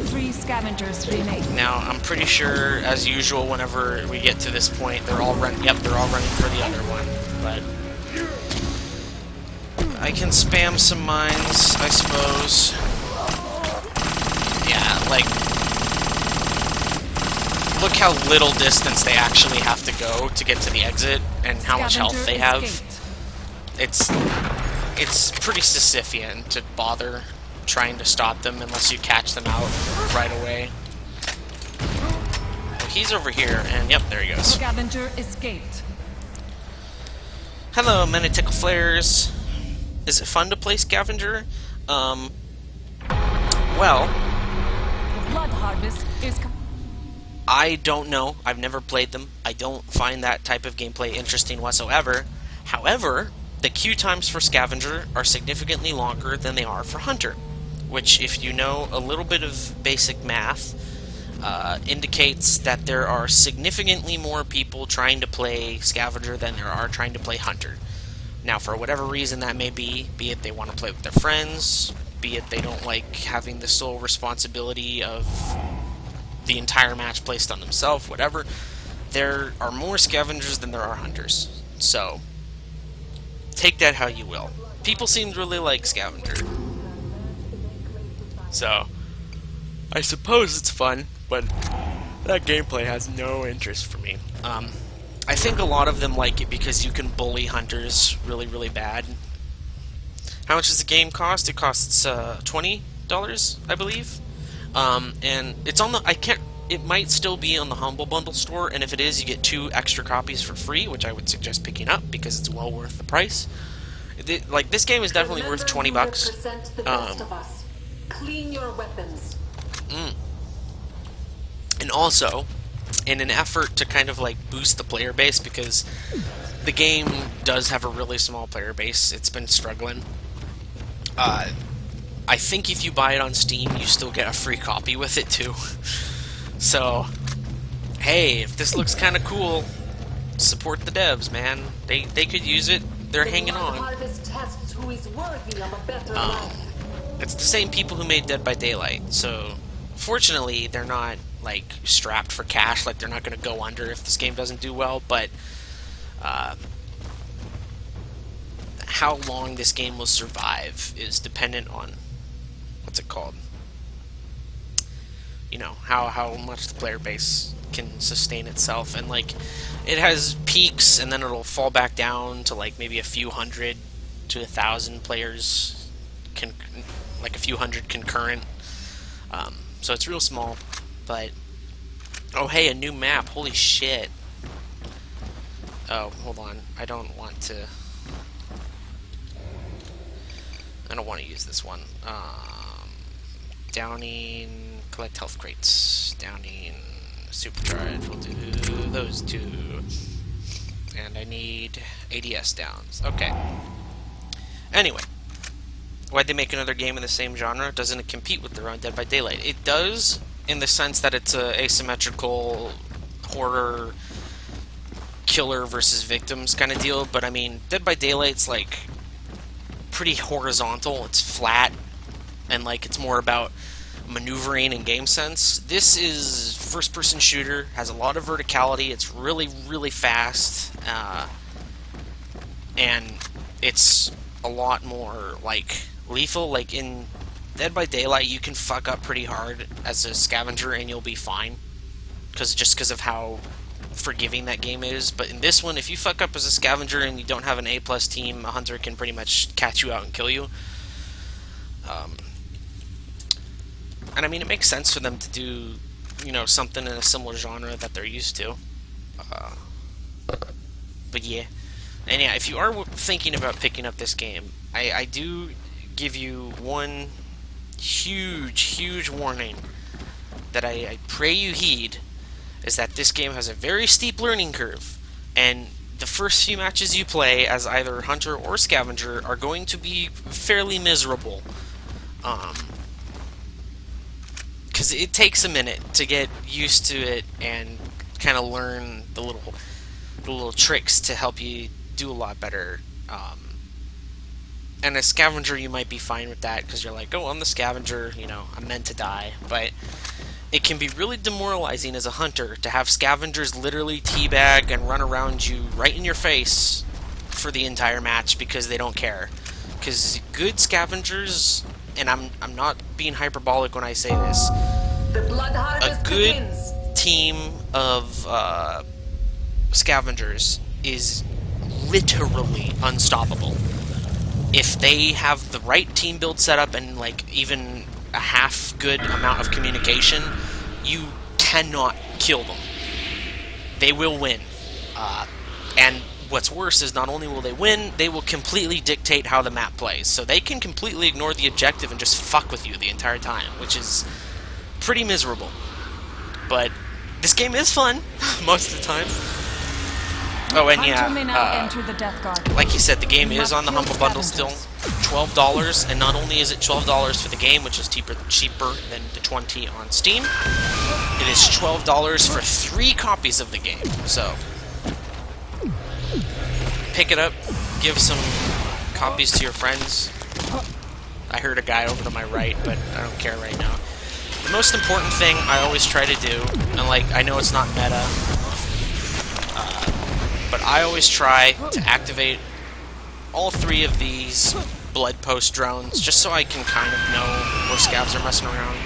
3 scavengers remain. Now I'm pretty sure, as usual, whenever we get to this point, they're all running. Yep, they're all running for the other one. But I can spam some mines, I suppose. Yeah, like, look how little distance they actually have to go to get to the exit, and how much health they have. It's pretty Sisyphean to bother trying to stop them unless you catch them out right away. Well, he's over here, and yep, there he goes. Scavenger escaped. Hello, many tickle flares. Is it fun to play Scavenger? Well, The blood harvest is I don't know. I've never played them. I don't find that type of gameplay interesting whatsoever. However, the queue times for Scavenger are significantly longer than they are for Hunter, which, if you know a little bit of basic math, indicates that there are significantly more people trying to play Scavenger than there are trying to play Hunter. Now, for whatever reason that may be it they want to play with their friends, be it they don't like having the sole responsibility of the entire match placed on themselves, whatever, there are more Scavengers than there are Hunters. So, take that how you will. People seem to really like Scavenger. So, I suppose it's fun, but that gameplay has no interest for me. I think a lot of them like it because you can bully Hunters really, really bad. How much does the game cost? It costs $20, I believe. And it's on the... It might still be on the Humble Bundle store, and if it is, you get 2 extra copies for free, which I would suggest picking up because it's well worth the price. Like, this game is definitely worth $20. The best of us. Clean your weapons. And also, in an effort to kind of like boost the player base, because the game does have a really small player base, it's been struggling. I think if you buy it on Steam, you still get a free copy with it too. So, hey, if this looks kind of cool, support the devs, man. They could use it. They're hanging on. It's the same people who made Dead by Daylight, so fortunately they're not like strapped for cash, like they're not going to go under if this game doesn't do well, but how long this game will survive is dependent on, what's it called? You know, how much the player base can sustain itself, and like it has peaks and then it'll fall back down to like maybe a few hundred to 1,000 players, like a few hundred concurrent. So it's real small, but oh hey, a new map, holy shit. Oh, hold on, I don't want to use this one. Downing, collect health crates. Downing, supercharge, we'll do those 2. And I need ADS downs. Okay. Anyway, why'd they make another game in the same genre? Doesn't it compete with their own Dead by Daylight? It does, in the sense that it's a asymmetrical horror killer versus victims kind of deal, but I mean, Dead by Daylight's like pretty horizontal, it's flat, and like it's more about maneuvering and game sense. This is first-person shooter, has a lot of verticality, it's really, really fast, and it's a lot more like lethal. Like in Dead by Daylight, you can fuck up pretty hard as a scavenger and you'll be fine, because of how forgiving that game is. But in this one, if you fuck up as a scavenger and you don't have an A+ team, a hunter can pretty much catch you out and kill you. And I mean, it makes sense for them to do, you know, something in a similar genre that they're used to. But yeah. And yeah, if you are thinking about picking up this game, I do give you one huge warning that I pray you heed, is that this game has a very steep learning curve. And the first few matches you play as either Hunter or Scavenger are going to be fairly miserable. Because it takes a minute to get used to it and kind of learn the little tricks to help you do a lot better. And as Scavenger, you might be fine with that because you're like, oh, I'm the Scavenger, you know, I'm meant to die. But it can be really demoralizing as a Hunter to have Scavengers literally teabag and run around you right in your face for the entire match because they don't care. Because good Scavengers, and I'm not being hyperbolic when I say this, a good team of Scavengers is literally unstoppable. If they have the right team build setup and like even a half good amount of communication, you cannot kill them. They will win. And what's worse is not only will they win, they will completely dictate how the map plays. So they can completely ignore the objective and just fuck with you the entire time, which is pretty miserable. But this game is fun most of the time. Oh, and yeah, like you said, the game is on the Humble Bundle still, $12, and not only is it $12 for the game, which is cheaper than the $20 on Steam, it is $12 for 3 copies of the game, so pick it up, give some copies to your friends. I heard a guy over to my right, but I don't care right now. The most important thing I always try to do, and like, I know it's not meta, but I always try to activate all 3 of these blood post drones, just so I can kind of know where scavs are messing around.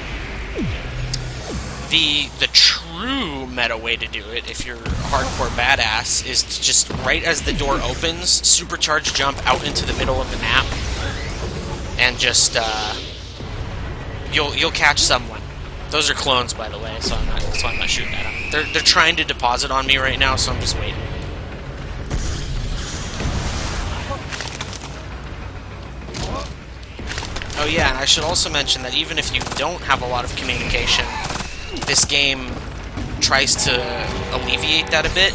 The true meta way to do it, if you're a hardcore badass, is to just, right as the door opens, supercharge jump out into the middle of the map, and just, you'll catch someone. Those are clones, by the way, so I'm not shooting at them. They're trying to deposit on me right now, so I'm just waiting. Oh yeah, and I should also mention that even if you don't have a lot of communication, this game tries to alleviate that a bit.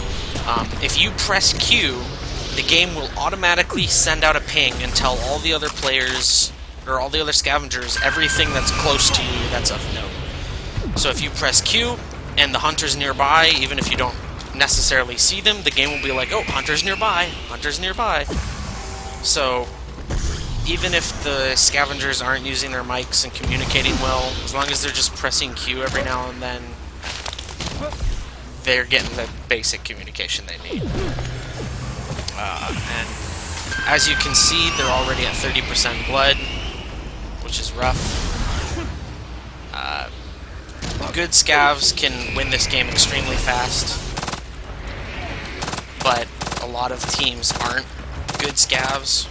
If you press Q, the game will automatically send out a ping and tell all the other players, or all the other Scavengers, everything that's close to you that's of note. So if you press Q, and the Hunter's nearby, even if you don't necessarily see them, the game will be like, oh, Hunter's nearby, Hunter's nearby. So even if the Scavengers aren't using their mics and communicating well, as long as they're just pressing Q every now and then, they're getting the basic communication they need. And as you can see, they're already at 30% blood, which is rough. Good Scavs can win this game extremely fast, but a lot of teams aren't good Scavs.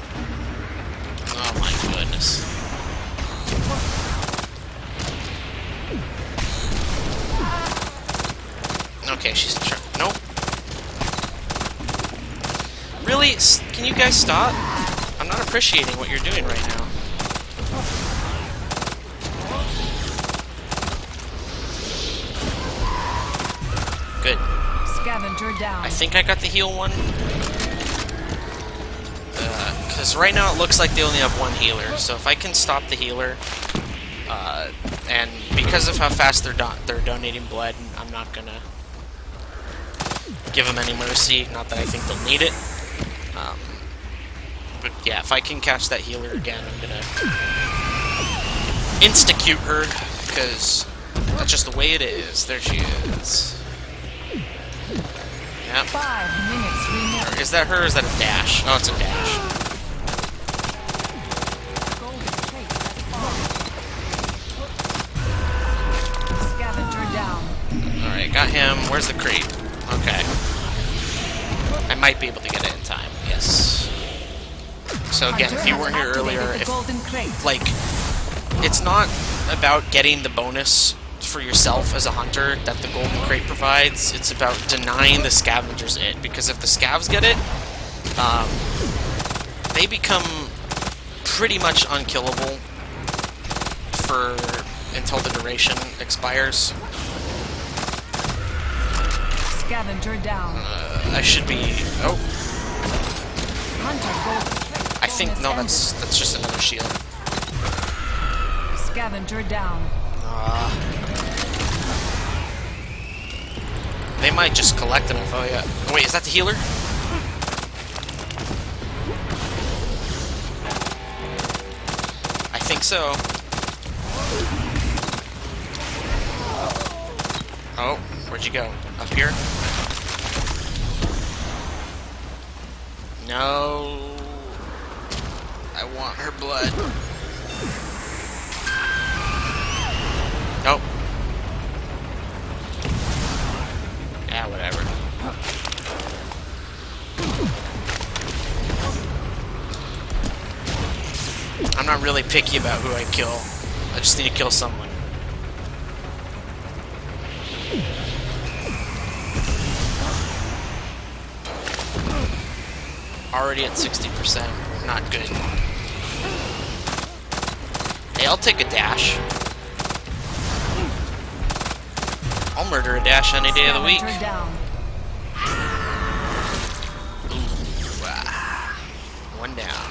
Oh my goodness. Okay, she's trying. Nope. Really? Can you guys stop? I'm not appreciating what you're doing right now. Good. Scavenger down. I think I got the heal one. Because right now it looks like they only have one healer, so if I can stop the healer, and because of how fast they're donating blood, I'm not gonna give them any mercy, not that I think they'll need it. But yeah, if I can catch that healer again, I'm gonna insta-cute her, because that's just the way it is. There she is. Yep. 5 minutes remaining. Is that her or is that a dash? Oh, it's a dash. Scavenger down. Alright, got him. Where's the crate? Okay. I might be able to get it in time. Yes. So again, if you weren't here earlier, it's not about getting the bonus for yourself as a hunter that the golden crate provides. It's about denying the scavengers it, because if the scavs get it, they become pretty much unkillable until the duration expires. Scavenger down. I should be... Oh, Hunter goes. I think... No, that's just another shield. Scavenger down. They might just collect enough. Oh, yeah. Oh, wait, is that the healer? I think so. Oh, where'd you go? Up here? No. I want her blood. Nope. Yeah, whatever. I'm not really picky about who I kill. I just need to kill someone. Already at 60%. Not good. Hey, I'll take a dash. I'll murder a dash any day of the week. Scavenger down. Ooh, one down.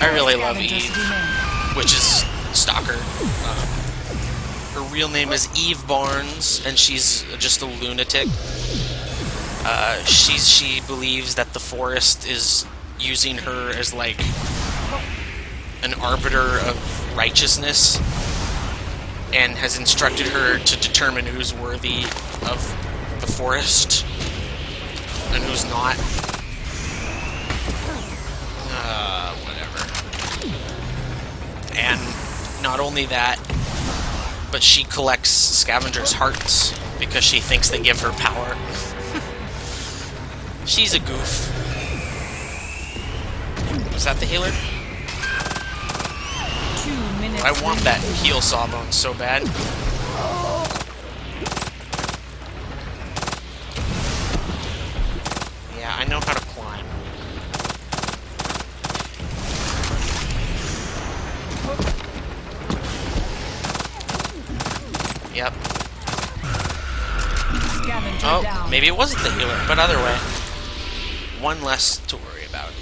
I really love Eve, which is Stalker. Her real name is Eve Barnes, and she's just a lunatic. She believes that the forest is using her as like an arbiter of righteousness, and has instructed her to determine who's worthy of the forest and who's not. Whatever. And not only that, but she collects scavengers' hearts because she thinks they give her power. She's a goof. Was that the healer? 2 minutes. I want that heal sawbone so bad. Yeah, I know how to climb. Yep. Scavenger Oh, down. maybe it wasn't the healer, but either way. One less to worry about.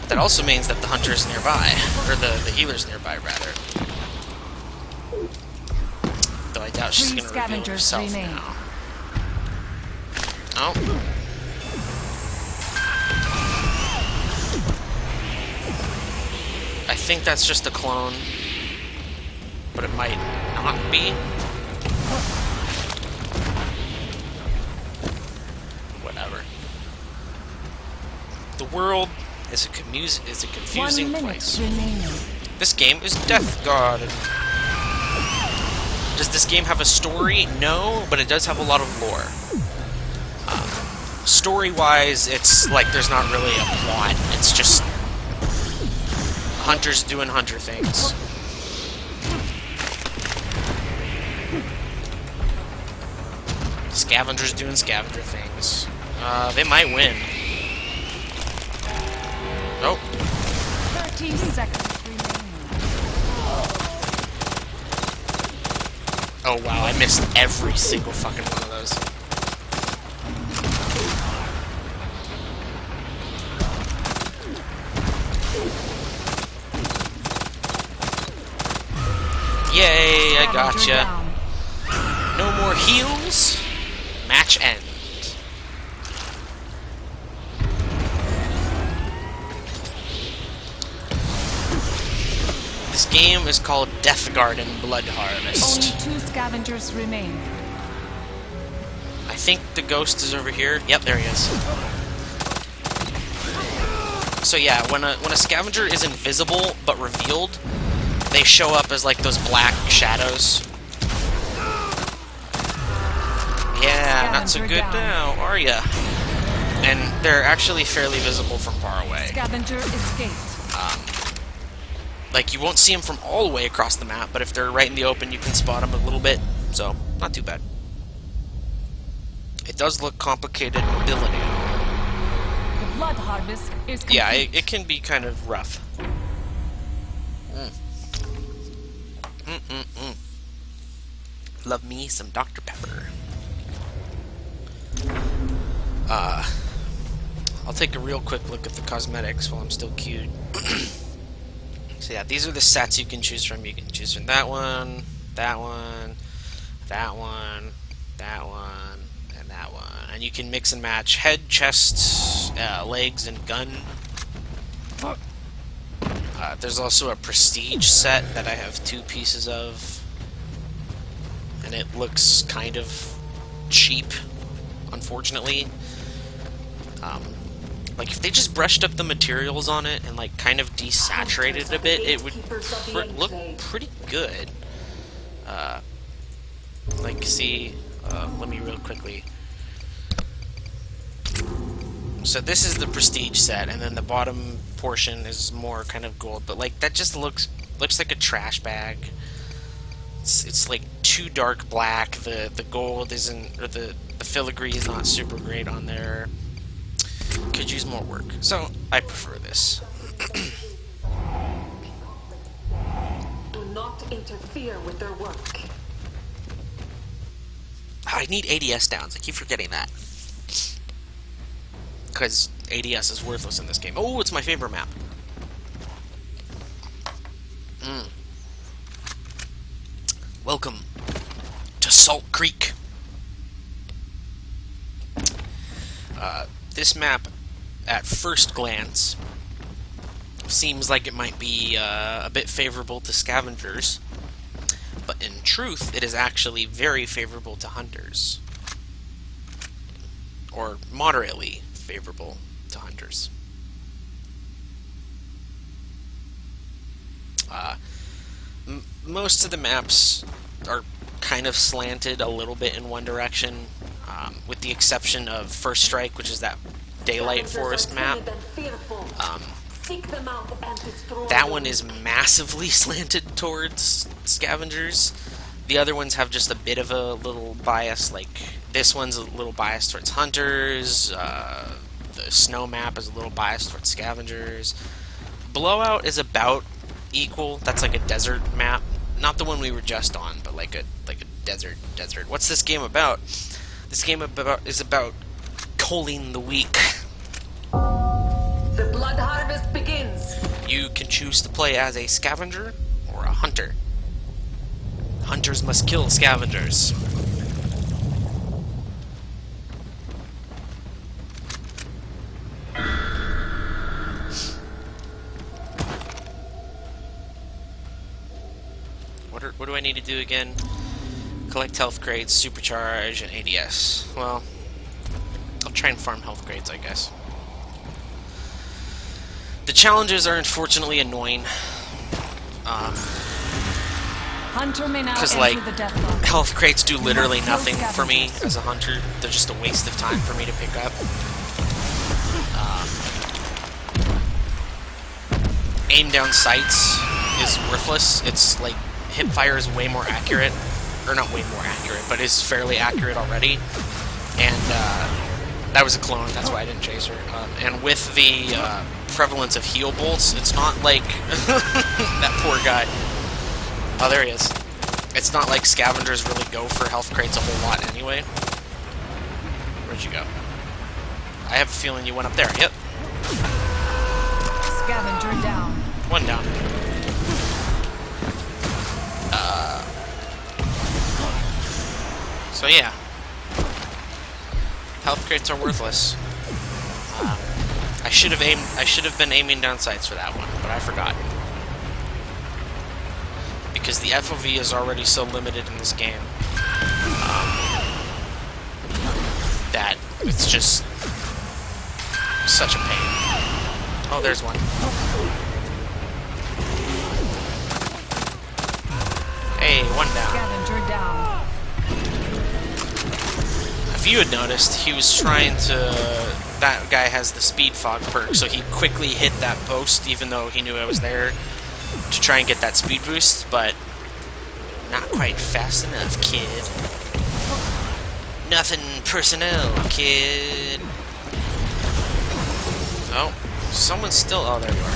That also means that the hunter's nearby. Or the healer's nearby, rather. Though I doubt she's 3 going to reveal scavengers herself remain. now. Oh. I think that's just a clone. But it might not be. Whatever. The world is a confusing 1 minute place. remaining. This game is Death Garden. Does this game have a story? No, but it does have a lot of lore. Story-wise, it's like there's not really a plot. It's just hunters doing hunter things. Scavengers doing scavenger things. They might win. Nope. 30 seconds remaining. Oh wow, I missed every single fucking one of those. Yay, I gotcha. Down. No more heals. Match end. This game is called Death Garden Blood Harvest. Only 2 scavengers remain. I think the ghost is over here. Yep, there he is. So yeah, when a scavenger is invisible but revealed, they show up as like those black shadows. Yeah, not so good now, are ya? And they're actually fairly visible from far away. Scavenger escaped. Like, you won't see them from all the way across the map, but if they're right in the open, you can spot them a little bit. So, not too bad. It does look complicated mobility. blood harvest is complete. Yeah, it can be kind of rough. Love me some Dr. Pepper. I'll take a real quick look at the cosmetics while I'm still queued. So yeah, these are the sets you can choose from. You can choose from that one, that one, that one, that one, and that one. And you can mix and match head, chest, legs, and gun. There's also a prestige set that I have 2 pieces of. And it looks kind of cheap, unfortunately. Like, if they just brushed up the materials on it and, like, kind of desaturated it a bit, it would look pretty good. Like, see, let me real quickly. So this is the prestige set, and then the bottom portion is more kind of gold, but, like, that just looks like a trash bag. It's like too dark black. The gold isn't, or the filigree is not super great on there. Could use more work. So I prefer this. Do not interfere with their work. I need ADS downs. I keep forgetting that. Because ADS is worthless in this game. Oh, it's my favorite map. Welcome to Salt Creek. This map, at first glance, seems like it might be a bit favorable to scavengers, but in truth, it is actually very favorable to hunters. Or moderately favorable to hunters. Most of the maps are kind of slanted a little bit in one direction, with the exception of First Strike, which is that daylight forest map. That one is massively slanted towards scavengers. The other ones have just a bit of a little bias, like this one's a little biased towards hunters, the snow map is a little biased towards scavengers. Blowout is about equal. That's like a desert map. Not the one we were just on, but like a desert. What's this game about? This game is about culling the weak. The blood harvest begins. You can choose to play as a scavenger or a hunter. Hunters must kill scavengers. What do I need to do again? Collect health grades, supercharge, and ADS. Well, I'll try and farm health grades, I guess. The challenges are unfortunately annoying. Hunter may now Because, enter like, the death zone. health crates do literally nothing for me as a hunter. They're just a waste of time for me to pick up. Aim down sights is worthless. It's like hipfire is way more accurate, or not way more accurate, but is fairly accurate already. And that was a clone. That's why I didn't chase her. And with the prevalence of heal bolts, it's not like that poor guy. Oh, there he is. It's not like scavengers really go for health crates a whole lot anyway. Where'd you go? I have a feeling you went up there. Yep. Scavenger down. One down. So yeah. Health crates are worthless. I should have been aiming down sights for that one, but I forgot. Because the FOV is already so limited in this game that it's just such a pain. Oh, there's one. Hey, one down. Scavenger down. If you had noticed, he was trying to... That guy has the speed fog perk, so he quickly hit that post even though he knew I was there to try and get that speed boost, but not quite fast enough, kid. Nothing personnel, kid. Oh, someone's still... Oh, there you are.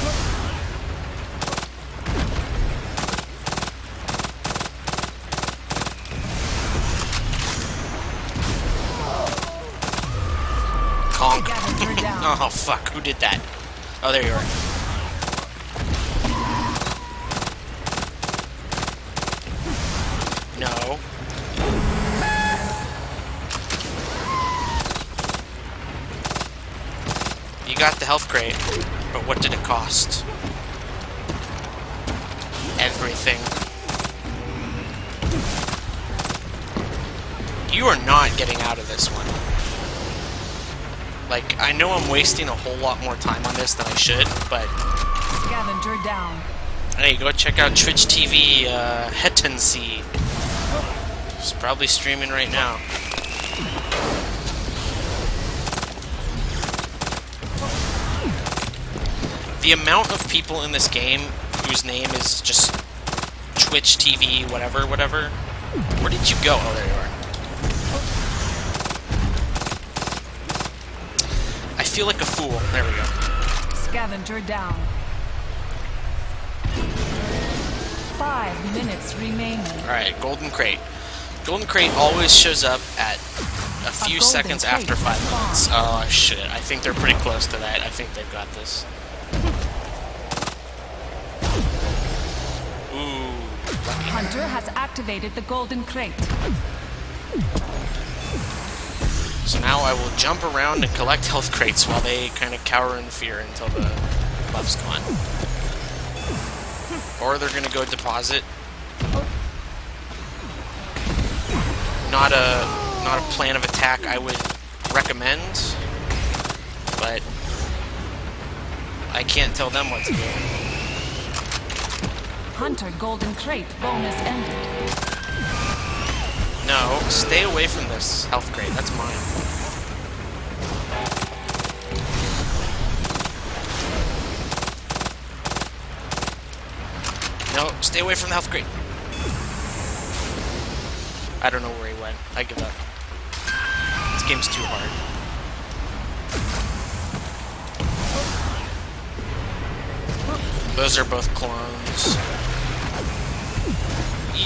Conk. Scavenger down. Oh, fuck. Who did that? Oh, there you are. No. You got the health crate, but what did it cost? Everything. You are not getting out of this one. Like, I know I'm wasting a whole lot more time on this than I should, but... Scavenger down. Hey, go check out Twitch TV, Hettency. He's probably streaming right now. The amount of people in this game whose name is just Twitch TV, whatever. Where did you go? Oh, there you are. I feel like a fool. There we go. Scavenger down. 5 minutes remaining. Alright, Golden Crate. Golden Crate always shows up at a few seconds after 5 minutes. Oh, shit. I think they're pretty close to that. I think they've got this. Ooh. Lucky. Hunter has activated the golden crate. So now I will jump around and collect health crates while they kind of cower in fear until the buff's gone. Or they're gonna go deposit. Not a plan of attack I would recommend, but I can't tell them what to do. Hunter golden crate bonus ended. No, stay away from this health crate. That's mine. No, stay away from the health crate. I don't know where he went. I give up. This game's too hard. Those are both clones.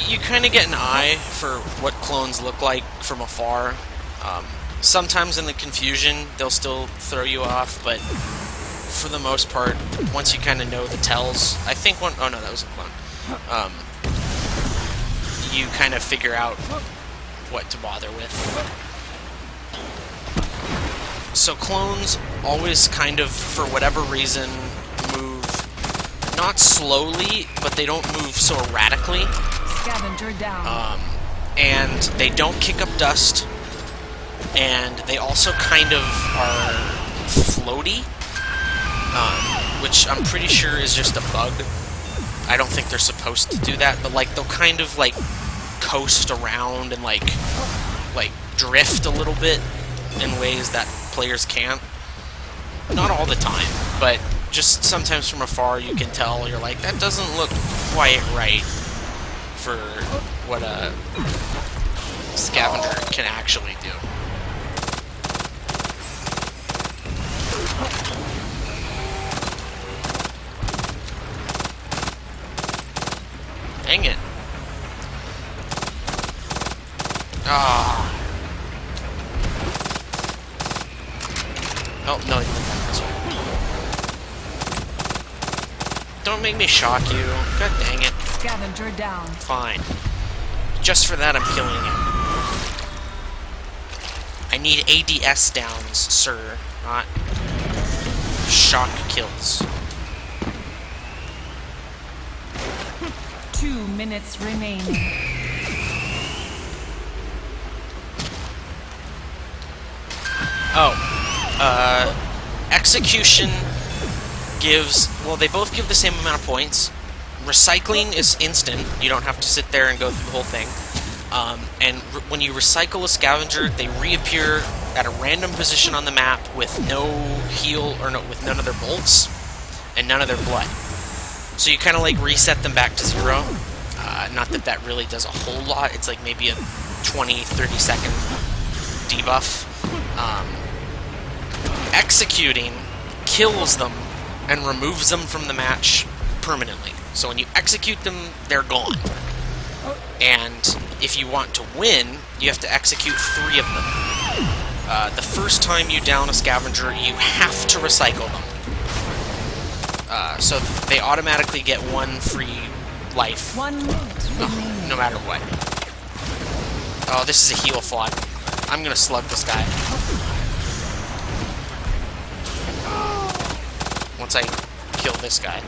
You kind of get an eye for what clones look like from afar. Sometimes in the confusion, they'll still throw you off, but for the most part, once you kind of know the tells, I think one... Oh no, that was a clone. You kind of figure out what to bother with. So clones always kind of, for whatever reason, move not slowly, but they don't move so erratically. Scavenger down. And they don't kick up dust, and they also kind of are floaty, which I'm pretty sure is just a bug. I don't think they're supposed to do that, but like they'll kind of like coast around and like drift a little bit in ways that players can't. Not all the time, but just sometimes from afar you can tell. You're like, that doesn't look quite right for what a scavenger can actually do. Dang it. Ah. Oh, no, you went back this way. Don't make me shock you. God dang it. Scavenger down. Fine. Just for that, I'm killing you. I need ADS downs, sir, not shock kills. 2 minutes remaining. Execution gives... Well, they both give the same amount of points. Recycling is instant. You don't have to sit there and go through the whole thing. When you recycle a scavenger, they reappear at a random position on the map with no heal, or no, with none of their bolts and none of their blood. So you kind of like reset them back to 0. Not that that really does a whole lot. It's like maybe a 20-30 second debuff. Executing kills them and removes them from the match permanently. So when you execute them, they're gone. And if you want to win, you have to execute 3 of them. The first time you down a scavenger, you have to recycle them. So they automatically get 1 free life. 1 minute remaining. No matter what. Oh, this is a heal fog. I'm gonna slug this guy. Once I kill this guy.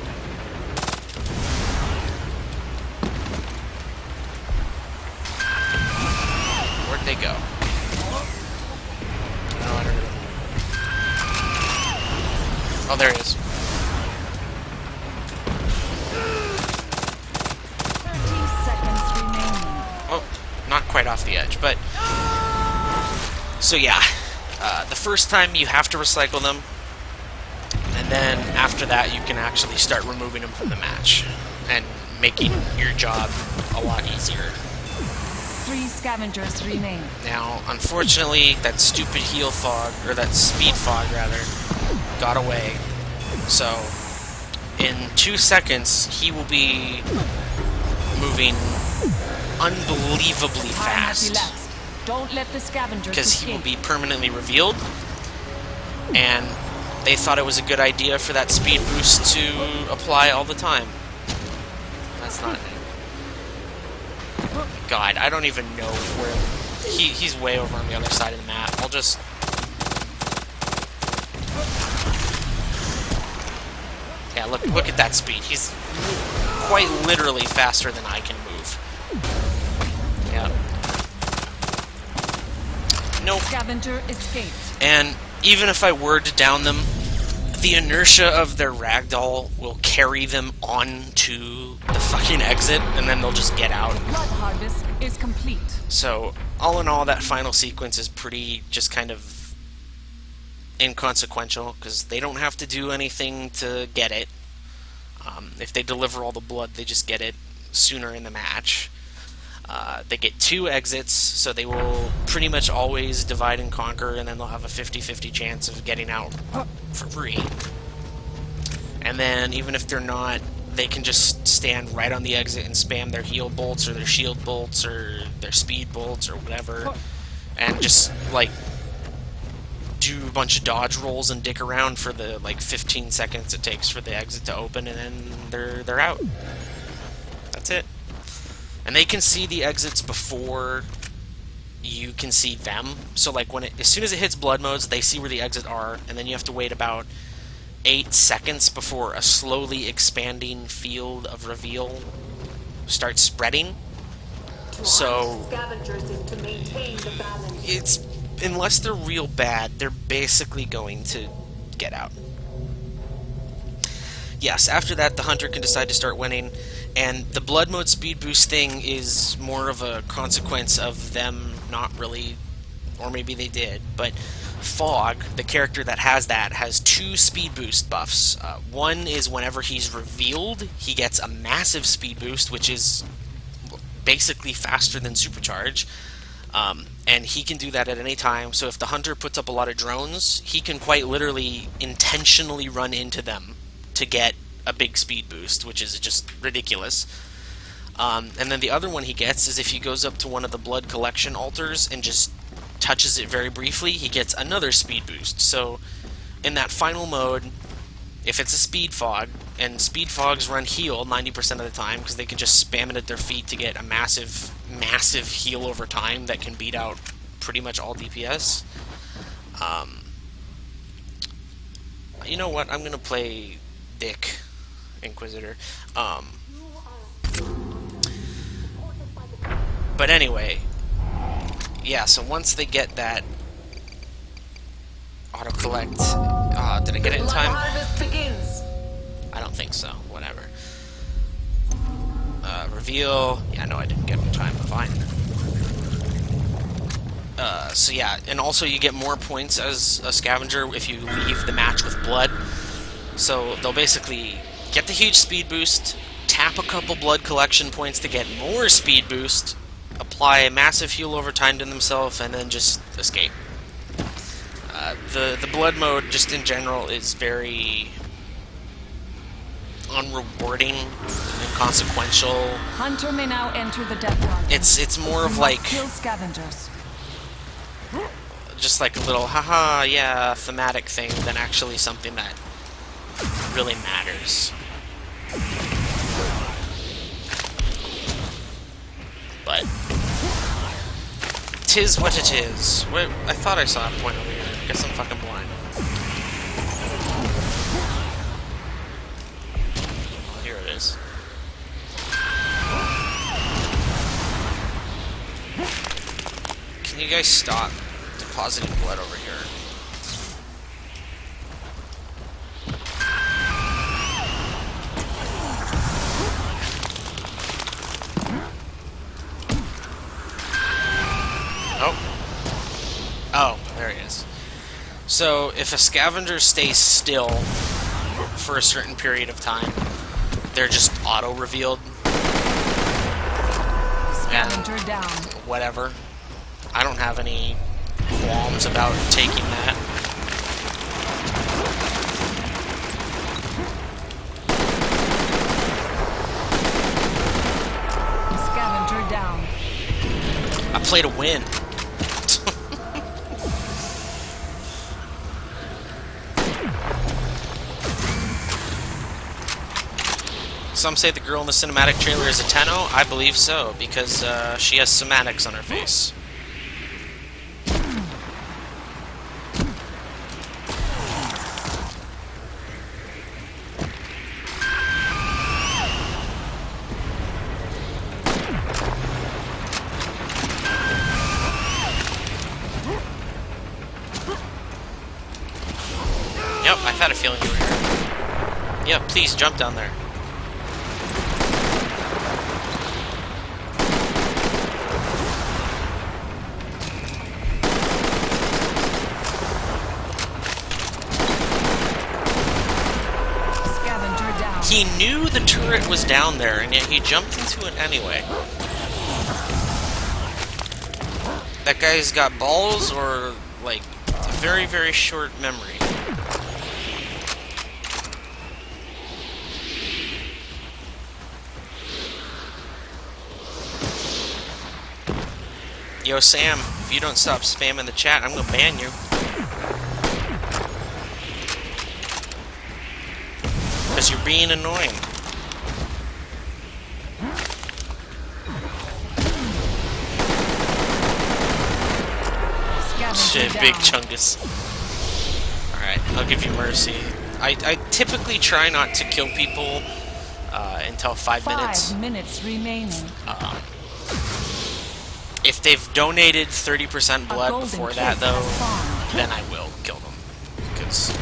Where'd they go? No, I don't know. Oh, there he is. 30 seconds remaining. Oh, not quite off the edge, but... So yeah, the first time you have to recycle them, and then after that you can actually start removing them from the match, and making your job a lot easier. 3 scavengers remain. Now, unfortunately, that stupid heal fog, or that speed fog rather, got away. So, in 2 seconds, he will be moving unbelievably Time has fast. elapsed. Don't let the scavengers Because he will escape. be permanently revealed, and they thought it was a good idea for that speed boost to apply all the time. That's not... God, I don't even know where... He's way over on the other side of the map. I'll just... Yeah, look at that speed. He's quite literally faster than I can move. Yeah. Nope. Scavenger escaped. And even if I were to down them, the inertia of their ragdoll will carry them onto the fucking exit, and then they'll just get out. Blood harvest is complete. So, all in all, that final sequence is pretty just kind of inconsequential, because they don't have to do anything to get it. If they deliver all the blood, they just get it sooner in the match. They get 2 exits, so they will pretty much always divide and conquer, and then they'll have a 50-50 chance of getting out for free. And then, even if they're not, they can just stand right on the exit and spam their heal bolts, or their shield bolts, or their speed bolts, or whatever, and just, like, do a bunch of dodge rolls and dick around for the, like, 15 seconds it takes for the exit to open, and then they're out. That's it. And they can see the exits before you can see them. So, like, as soon as it hits blood modes, they see where the exits are, and then you have to wait about 8 seconds before a slowly expanding field of reveal starts spreading. So, Scavengers is to maintain the balance. it's, unless they're real bad, they're basically going to get out. Yes, after that, the hunter can decide to start winning, and the blood mode speed boost thing is more of a consequence of them not really, or maybe they did, but Fog, the character that has that, has 2 speed boost buffs. One is whenever he's revealed, he gets a massive speed boost, which is basically faster than Supercharge. And he can do that at any time, so if the hunter puts up a lot of drones, he can quite literally intentionally run into them to get a big speed boost, which is just ridiculous. And then the other one he gets is if he goes up to one of the blood collection altars and just touches it very briefly, he gets another speed boost. So in that final mode, if it's a speed fog, and speed fogs run heal 90% of the time because they can just spam it at their feet to get a massive heal over time that can beat out pretty much all DPS. You know what? I'm going to play Dick Inquisitor. But anyway, yeah, so once they get that auto-collect... did I get it in time? Harvest begins. I don't think so. Whatever. Reveal... Yeah, no, I didn't get it in time. Fine. So yeah, and also you get more points as a scavenger if you leave the match with blood. So they'll basically get the huge speed boost, tap a couple blood collection points to get more speed boost, apply a massive heal over time to themselves, and then just escape. The blood mode, just in general, is very unrewarding and inconsequential. Hunter may now enter the Death Garden. It's more of You like must kill scavengers. just like a little haha yeah thematic thing than actually something that really matters. But tis what it is. Wait, I thought I saw a point over here. I guess I'm fucking blind. Oh, here it is. Can you guys stop depositing blood over here? Oh, there he is. So, if a scavenger stays still for a certain period of time, they're just auto-revealed. Scavenger down. Whatever. I don't have any qualms about taking that. Scavenger down. I play to win. Some say the girl in the cinematic trailer is a Tenno. I believe so, because she has somatics on her face. Yep, I've had a feeling you were here. Yeah, please jump down there. He knew the turret was down there, and yet he jumped into it anyway. That guy's got balls or, like, a very, very short memory. Yo, Sam, if you don't stop spamming the chat, I'm gonna ban you. Because you're being annoying. Shit, big chungus. Alright, I'll give you mercy. I typically try not to kill people until 5 minutes. 5 minutes remaining. If they've donated 30% blood before that, though, then I will kill them. Because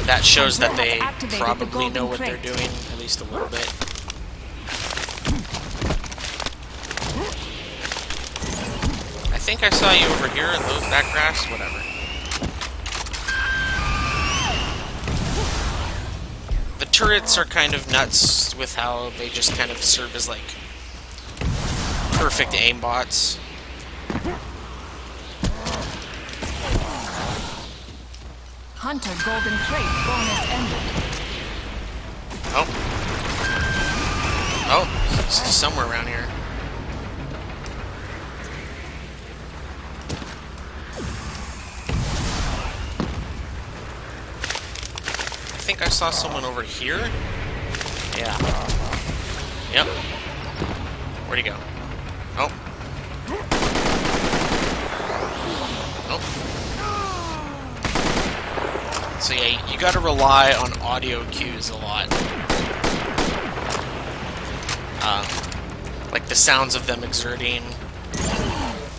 that shows that they probably know what they're doing, at least a little bit. I think I saw you over here in that grass, whatever. The turrets are kind of nuts with how they just kind of serve as, like, perfect aimbots. Hunter golden crate bonus ended. Oh. Oh, it's somewhere around here. I think I saw someone over here. Yeah. Yep. Where'd he go? Oh. Oh. So yeah, you gotta rely on audio cues a lot. Like the sounds of them exerting,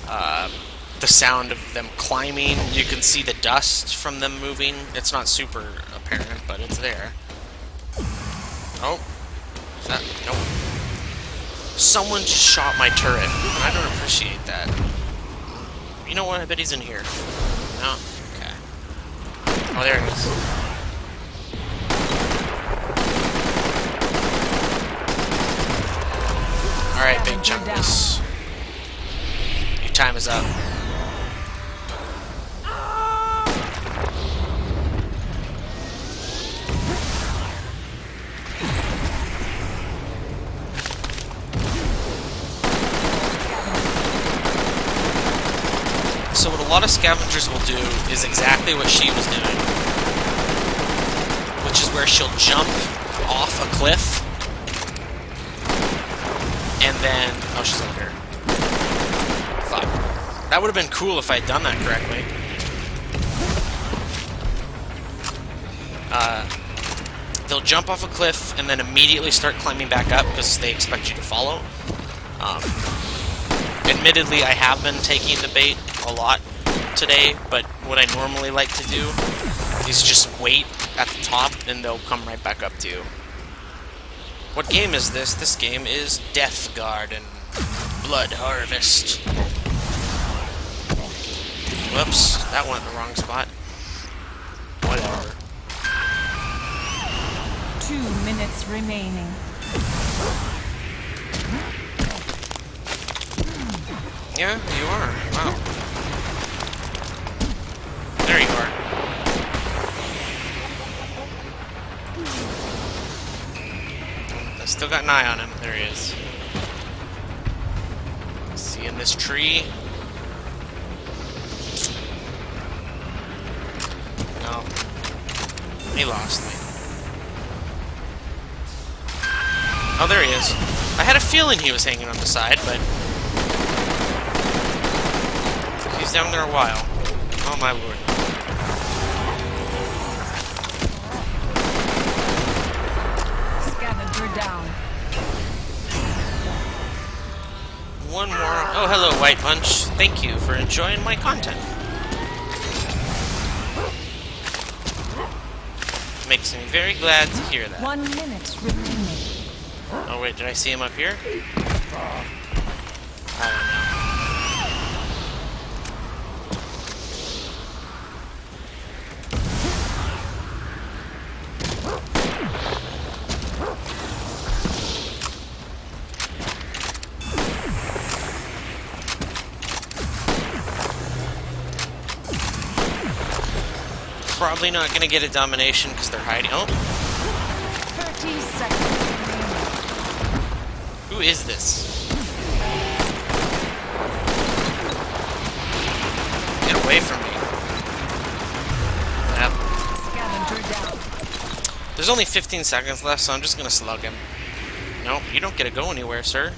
the sound of them climbing. You can see the dust from them moving. It's not super apparent, but it's there. Oh. Is that? Nope. Someone just shot my turret, and I don't appreciate that. You know what? I bet he's in here. No? Okay. Oh, there he is. Alright, big chunkus. Your time is up. a lot of scavengers will do is exactly what she was doing, which is where she'll jump off a cliff, and then... Oh, she's over here. Fuck. That would have been cool if I had done that correctly. They'll jump off a cliff and then immediately start climbing back up because they expect you to follow. Admittedly, I have been taking the bait a lot today, but what I normally like to do is just wait at the top and they'll come right back up to you. What game is this? This game is Death Garden. Blood Harvest. Whoops, that went in the wrong spot. Whatever. 2 minutes remaining. Yeah, you are. Wow. There you are. I still got an eye on him. There he is. See in this tree. No. He lost me. Oh, there he is. I had a feeling he was hanging on the side, but... he's down there a while. Oh, my lord. Scavenger down. One more. Oh, hello, White Punch. Thank you for enjoying my content. Makes me very glad to hear that. 1 minute remaining. Oh, wait, did I see him up here? I don't know. Probably not gonna get a domination because they're hiding. Oh, 30 seconds remaining. who is this? Get away from me. Yep. Scavenger down. There's only 15 seconds left, so I'm just gonna slug him. Nope, you don't get to go anywhere, sir.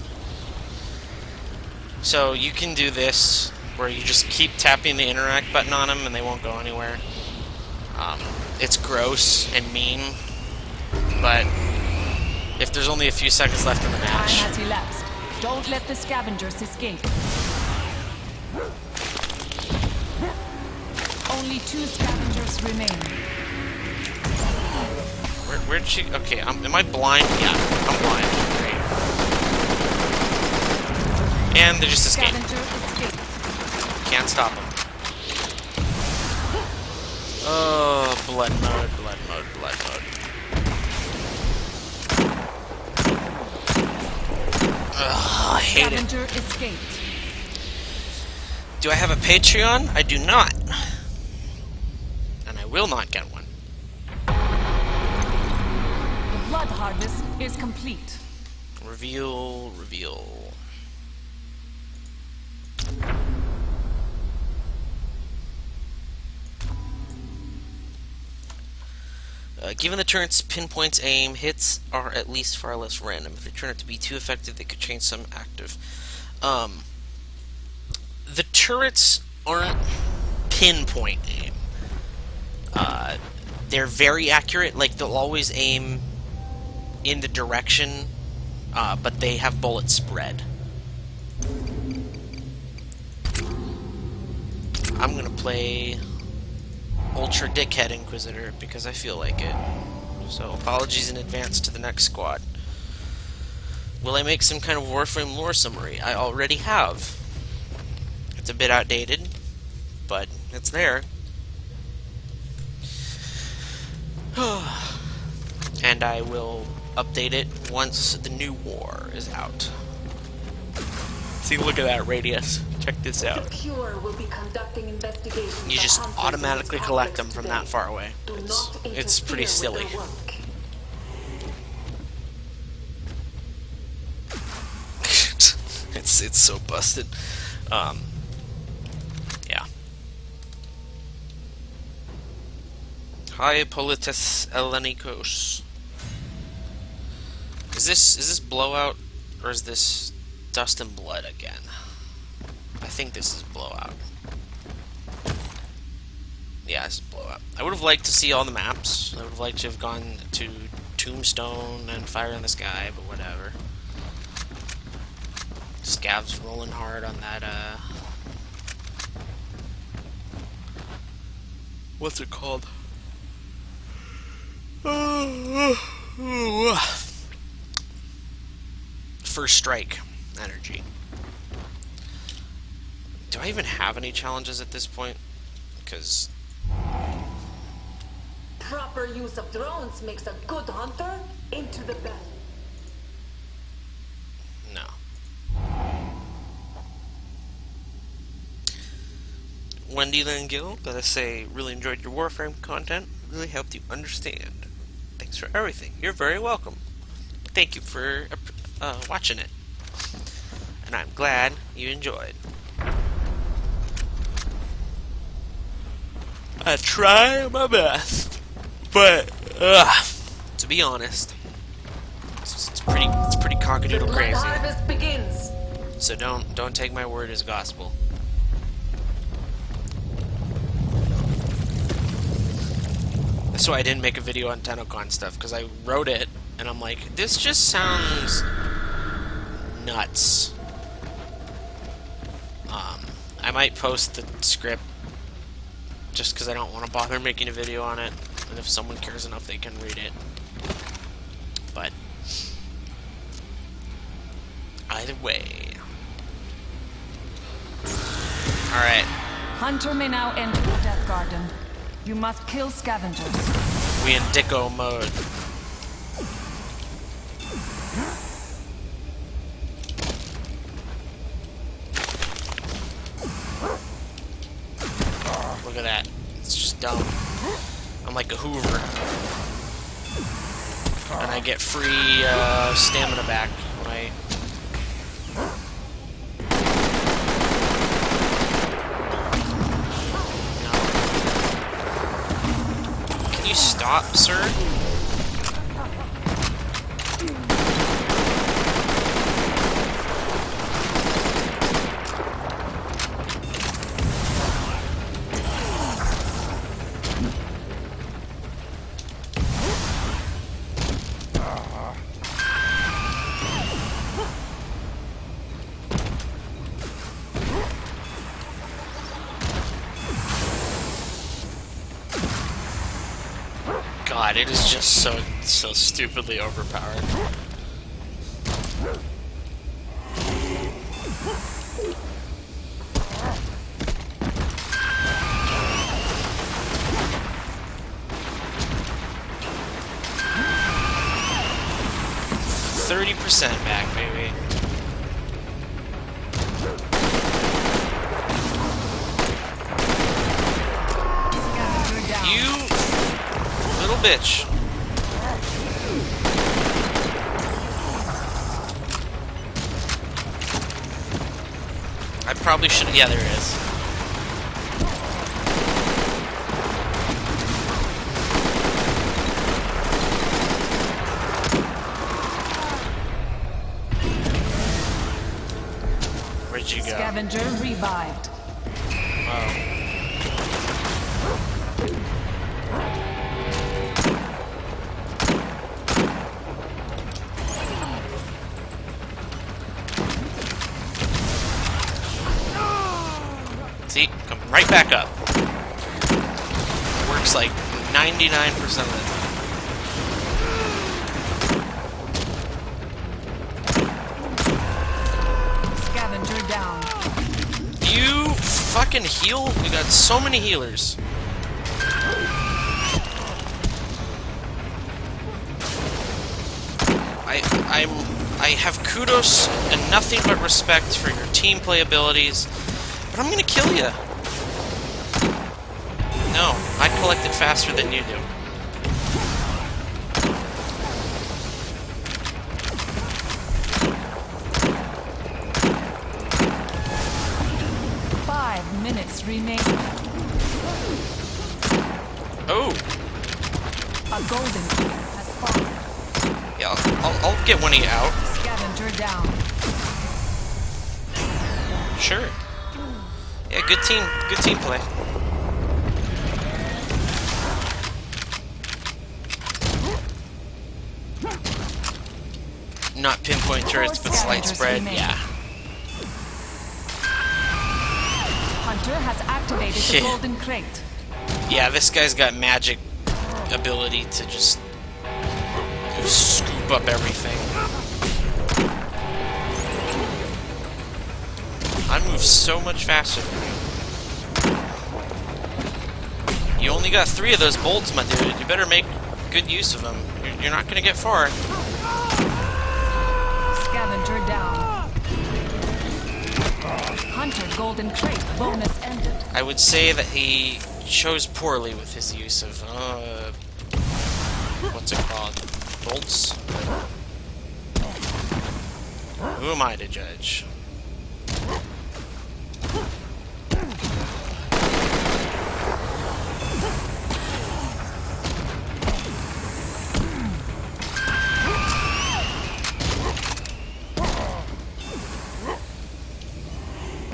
So you can do this, where you just keep tapping the interact button on them and they won't go anywhere. It's gross and mean, but if there's only a few seconds left in the Time match... has elapsed. Don't let the scavengers escape. Only 2 scavengers remain. Where'd she... Okay, am I blind? Yeah, I'm blind. Great. And they just escaped. Scavenger escaped. Can't stop them. Oh, blood mode, blood mode, blood mode. Ugh, I hate it. Scavenger escaped. Do I have a Patreon? I do not. And I will not get one. The blood harvest is complete. Reveal, reveal. Given the turret's pinpoints aim, hits are at least far less random. If they turn out to be too effective, they could change some active. The turrets aren't pinpoint aim. They're very accurate. Like, they'll always aim in the direction, but they have bullet spread. I'm gonna play Ultra Dickhead Inquisitor because I feel like it. So apologies in advance to the next squad. Will I make some kind of Warframe lore summary? I already have. It's a bit outdated, but it's there. And I will update it once the new war is out. See, look at that radius. Check this out. The Cure will be conducting investigations. You just automatically collect them from that far away. It's pretty silly. it's so busted. Yeah. Hi, Politis Elenikos. Is this Blowout, or is this Dust and Blood again? I think this is Blowout. Yeah, this is Blowout. I would have liked to see all the maps. I would have liked to have gone to Tombstone and Fire in the Sky, but whatever. Scav's rolling hard on that, what's it called? First Strike energy. Do I even have any challenges at this point? Because Proper use of drones makes a good hunter into the best. no. Wendy Langill, gotta say, really enjoyed your Warframe content. Really helped you understand. Thanks for everything. You're very welcome. Thank you for watching it. And I'm glad you enjoyed. I try my best, but to be honest, it's pretty cockadoodle The crazy. harvest begins. So don't take my word as gospel. That's why I didn't make a video on TennoCon stuff, because I wrote it and I'm like, this just sounds nuts. I might post the script just because I don't want to bother making a video on it, and if someone cares enough they can read it. But either way. Alright. Hunter may now enter the Death Garden. You must kill scavengers. We in Dicko mode. Look at that. It's just dumb. I'm like a Hoover. And I get free stamina back when I... No. Can you stop, sir? God, it is just so stupidly overpowered. %30 back, baby. Scavenger down. You little bitch. I probably should. Yeah, there it is. Where'd you go? Scavenger revived. Oh. See? Come right back up. Works like 99% of the time. Scavenger down. You fucking heal? We got so many healers. I have kudos and nothing but respect for your team play abilities, but I'm gonna kill you. No, I collected faster than you do. Five minutes remaining. Oh, A golden key has fallen. Yeah, I'll get one of you out. Scavenger down. Sure. Yeah, good team play. Not pinpoint turrets, but slight spread. Yeah. Hunter has activated the golden crate. Yeah, this guy's got magic ability to just scoop up everything. I move so much faster than you. You only got 3 of those bolts, my dude. You better make good use of them. You're not gonna get far. Scavenger down. Hunter golden crate bonus ended. I would say that he chose poorly with his use of what's it called? Bolts? Who am I to judge?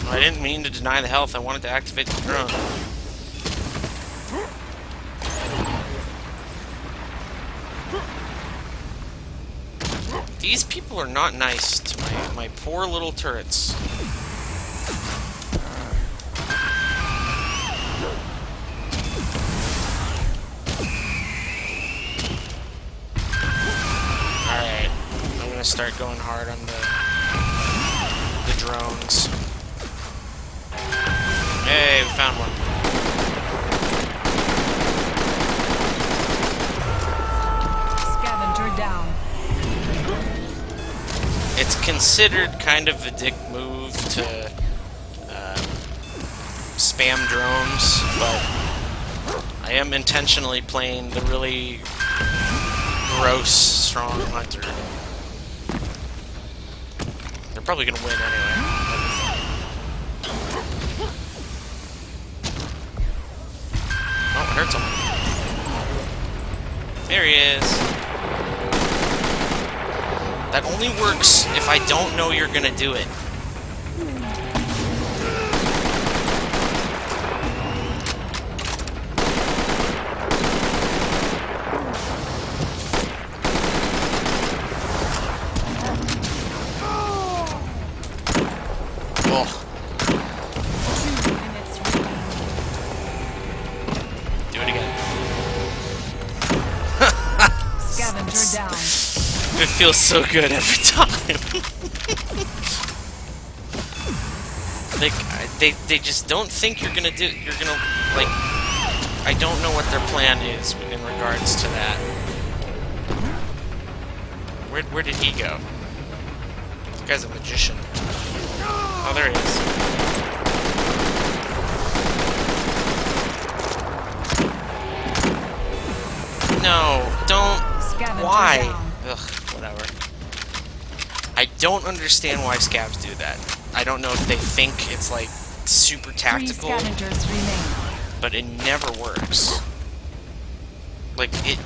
I didn't mean to deny the health, I wanted to activate the drone. These people are not nice to my poor little turrets. Alright, I'm gonna start going hard on the drones. Hey, we found one. Scavenger down. It's considered kind of a dick move to spam drones, but I am intentionally playing the really gross, strong hunter. They're probably gonna win anyway. Oh, it hurts him. There he is. That only works if I don't know you're gonna do it. Oh. 2 minutes remaining. Do it again. Scavenger down. It feels so good every time. they just don't think you're gonna like, I don't know what their plan is in regards to that. Where did he go? This guy's a magician. Oh, there he is. No, don't. Scavenger Why? down. Ugh, whatever. I don't understand why scabs do that. I don't know if they think it's like super 3 tactical, scavengers remain. but it never works. Like, it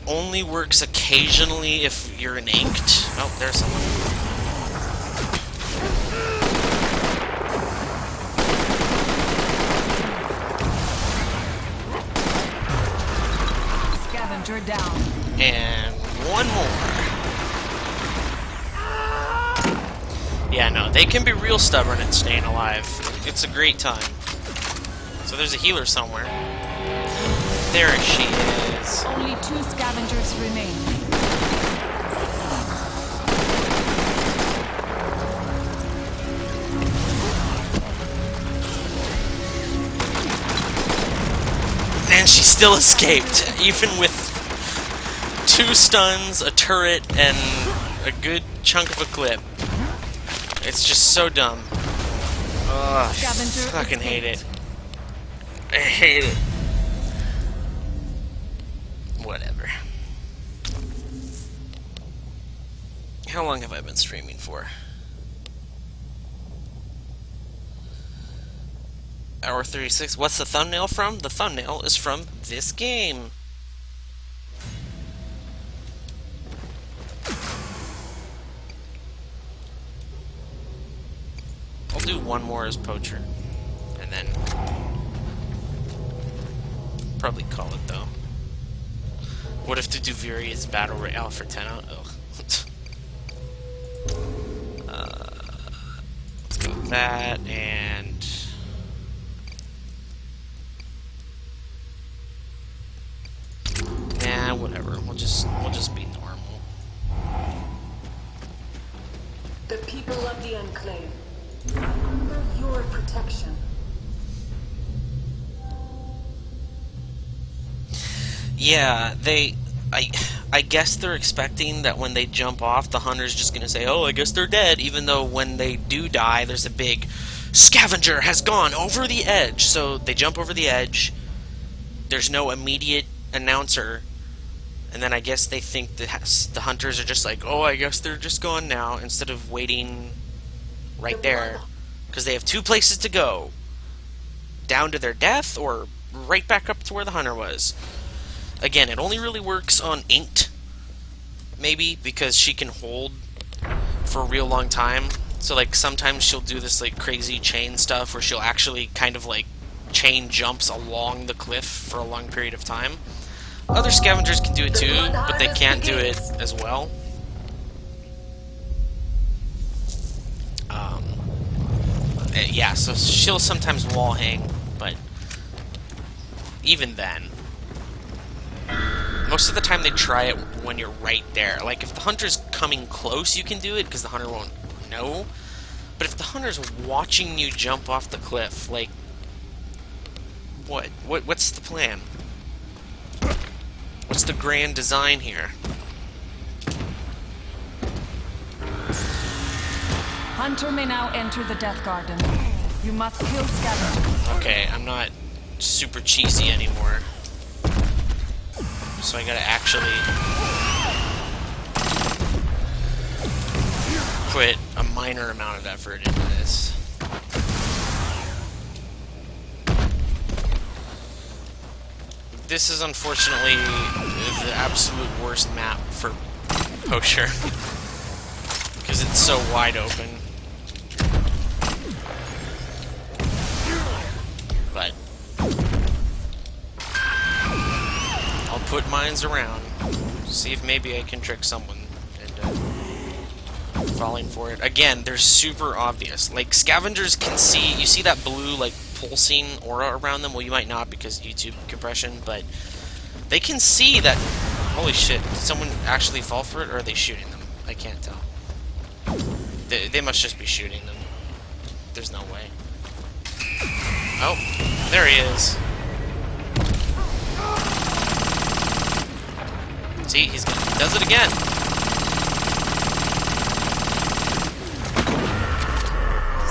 only works occasionally if you're inked. Oh, there's someone. Scavenger down. And one more. Yeah, no, they can be real stubborn at staying alive. It's a great time. So there's a healer somewhere. There she is. Only 2 scavengers remain. And she still escaped, even with 2 stuns, a turret, and a good chunk of a clip. It's just so dumb. Ugh, I Scavenger fucking hate it. escaped. I hate it. Whatever. How long have I been streaming for? Hour 36. What's the thumbnail from? The thumbnail is from this game. one more as poacher. And then probably call it though. What if the Duviri is battle royale for 10 out? Ugh. Let's go with that and nah, whatever. We'll just be normal. The people of the Enclave are under your protection. Yeah, I guess they're expecting that when they jump off, the hunter's just gonna say, "Oh, I guess they're dead," even though when they do die, there's a big scavenger has gone over the edge. So they jump over the edge. There's no immediate announcer, and then I guess they think the hunters are just like, "Oh, I guess they're just gone now," instead of waiting right there, because they have two places to go: down to their death or right back up to where the hunter was. Again, it only really works on Inked, maybe, because she can hold for a real long time. So, like, sometimes she'll do this, like, crazy chain stuff where she'll actually kind of, like, chain jumps along the cliff for a long period of time. Other scavengers can do it too, but they can't do it as well. Yeah, so she'll sometimes wall hang, but even then, most of the time they try it when you're right there. Like, if the hunter's coming close, you can do it, because the hunter won't know. But if the hunter's watching you jump off the cliff, like, what's the plan? What's the grand design here? Hunter may now enter the Death Garden. You must kill scavengers. Okay, I'm not super cheesy anymore. So I gotta actually put a minor amount of effort into this. This is unfortunately the absolute worst map for Poacher, because it's so wide open. But I'll put mines around, see if maybe I can trick someone into falling for it. Again, they're super obvious. Like, scavengers can see, you see that blue, like, pulsing aura around them? Well, you might not because YouTube compression, but they can see that. Holy shit, did someone actually fall for it, or are they shooting them? I can't tell. They must just be shooting them. There's no way. Oh, there he is. See, he does it again.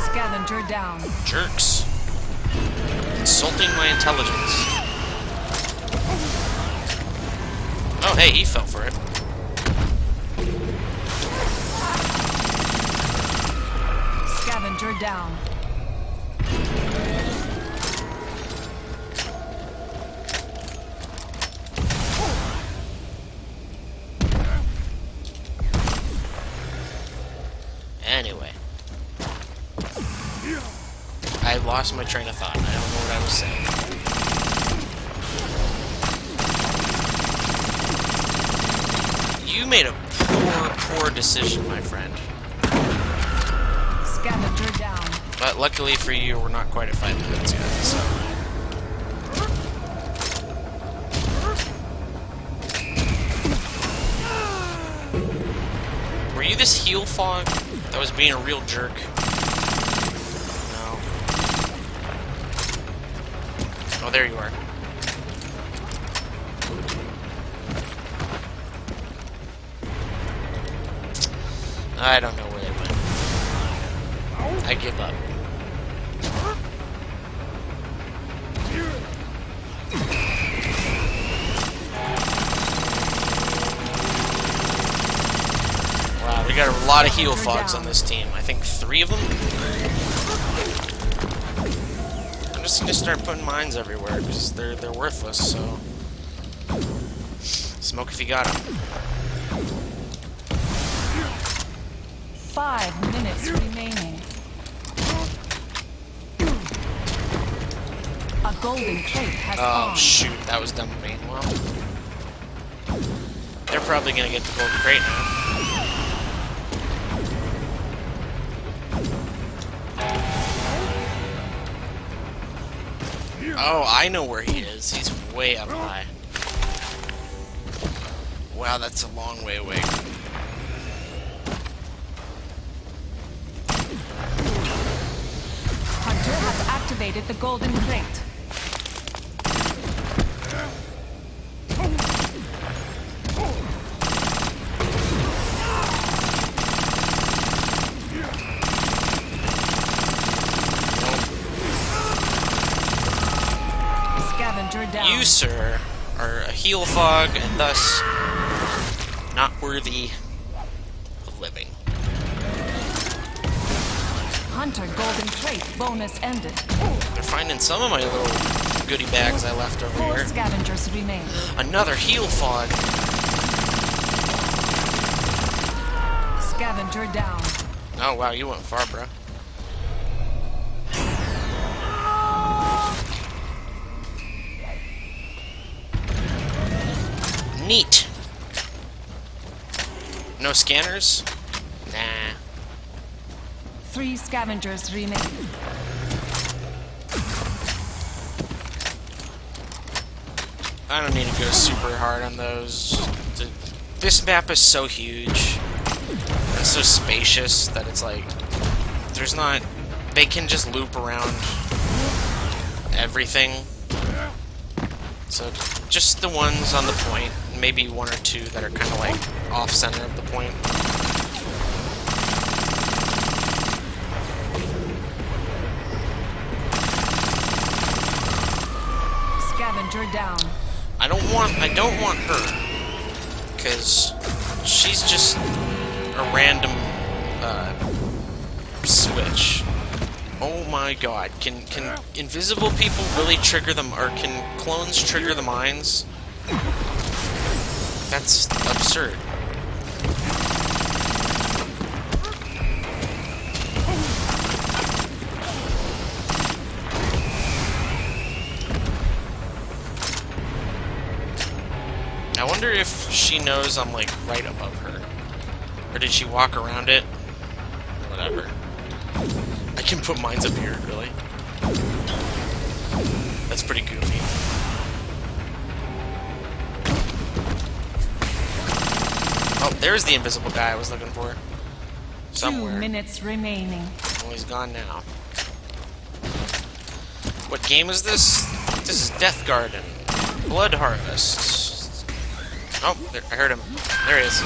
Scavenger down. Jerks. Insulting my intelligence. Oh, hey, he fell for it. Scavenger down. Anyway. I lost my train of thought. I don't know what I was saying. You made a poor decision, my friend. Scavenger down. But luckily for you, we're not quite at 5 minutes yet, so... Were you this heal fog that was being a real jerk? No. Oh, there you are. I don't know where they went. I give up. Wow, we got a lot of heal fogs on this team. I think 3 of them? I'm just gonna start putting mines everywhere because they're worthless, so... Smoke if you got them. 5 minutes remaining. A golden crate has Oh, spawned. shoot. That was dumb of me. Well, they're probably gonna get the golden crate now. Oh, I know where he is. He's way up high. Wow, that's a long way away. Hunter has activated the golden crate. Scavenger down. You, sir, are a heel fog and thus not worthy of living. Hunter golden crate bonus ended. They're finding some of my little goodie bags I left over 4 here. scavengers remain. Another heel fog. Scavenger down. Oh wow, you went far, bro. Neat. No scanners? Nah. 3 scavengers remain. I don't need to go super hard on those. This map is so huge. It's so spacious that it's like there's not. They can just loop around everything. So just the ones on the point, maybe 1 or 2 that are kind of like off center of the point. Scavenger down. I don't want her, because she's just a random switch. Oh my god, can invisible people really trigger them, or can clones trigger the mines? That's absurd. I wonder if she knows I'm like right above her. Or did she walk around it? Whatever. I can put mines up here, really? That's pretty goofy. Oh, there's the invisible guy I was looking for. 2 Somewhere. minutes remaining. Oh, he's gone now. What game is this? This is Death Garden. Blood Harvest. Oh, there, I heard him. There he is.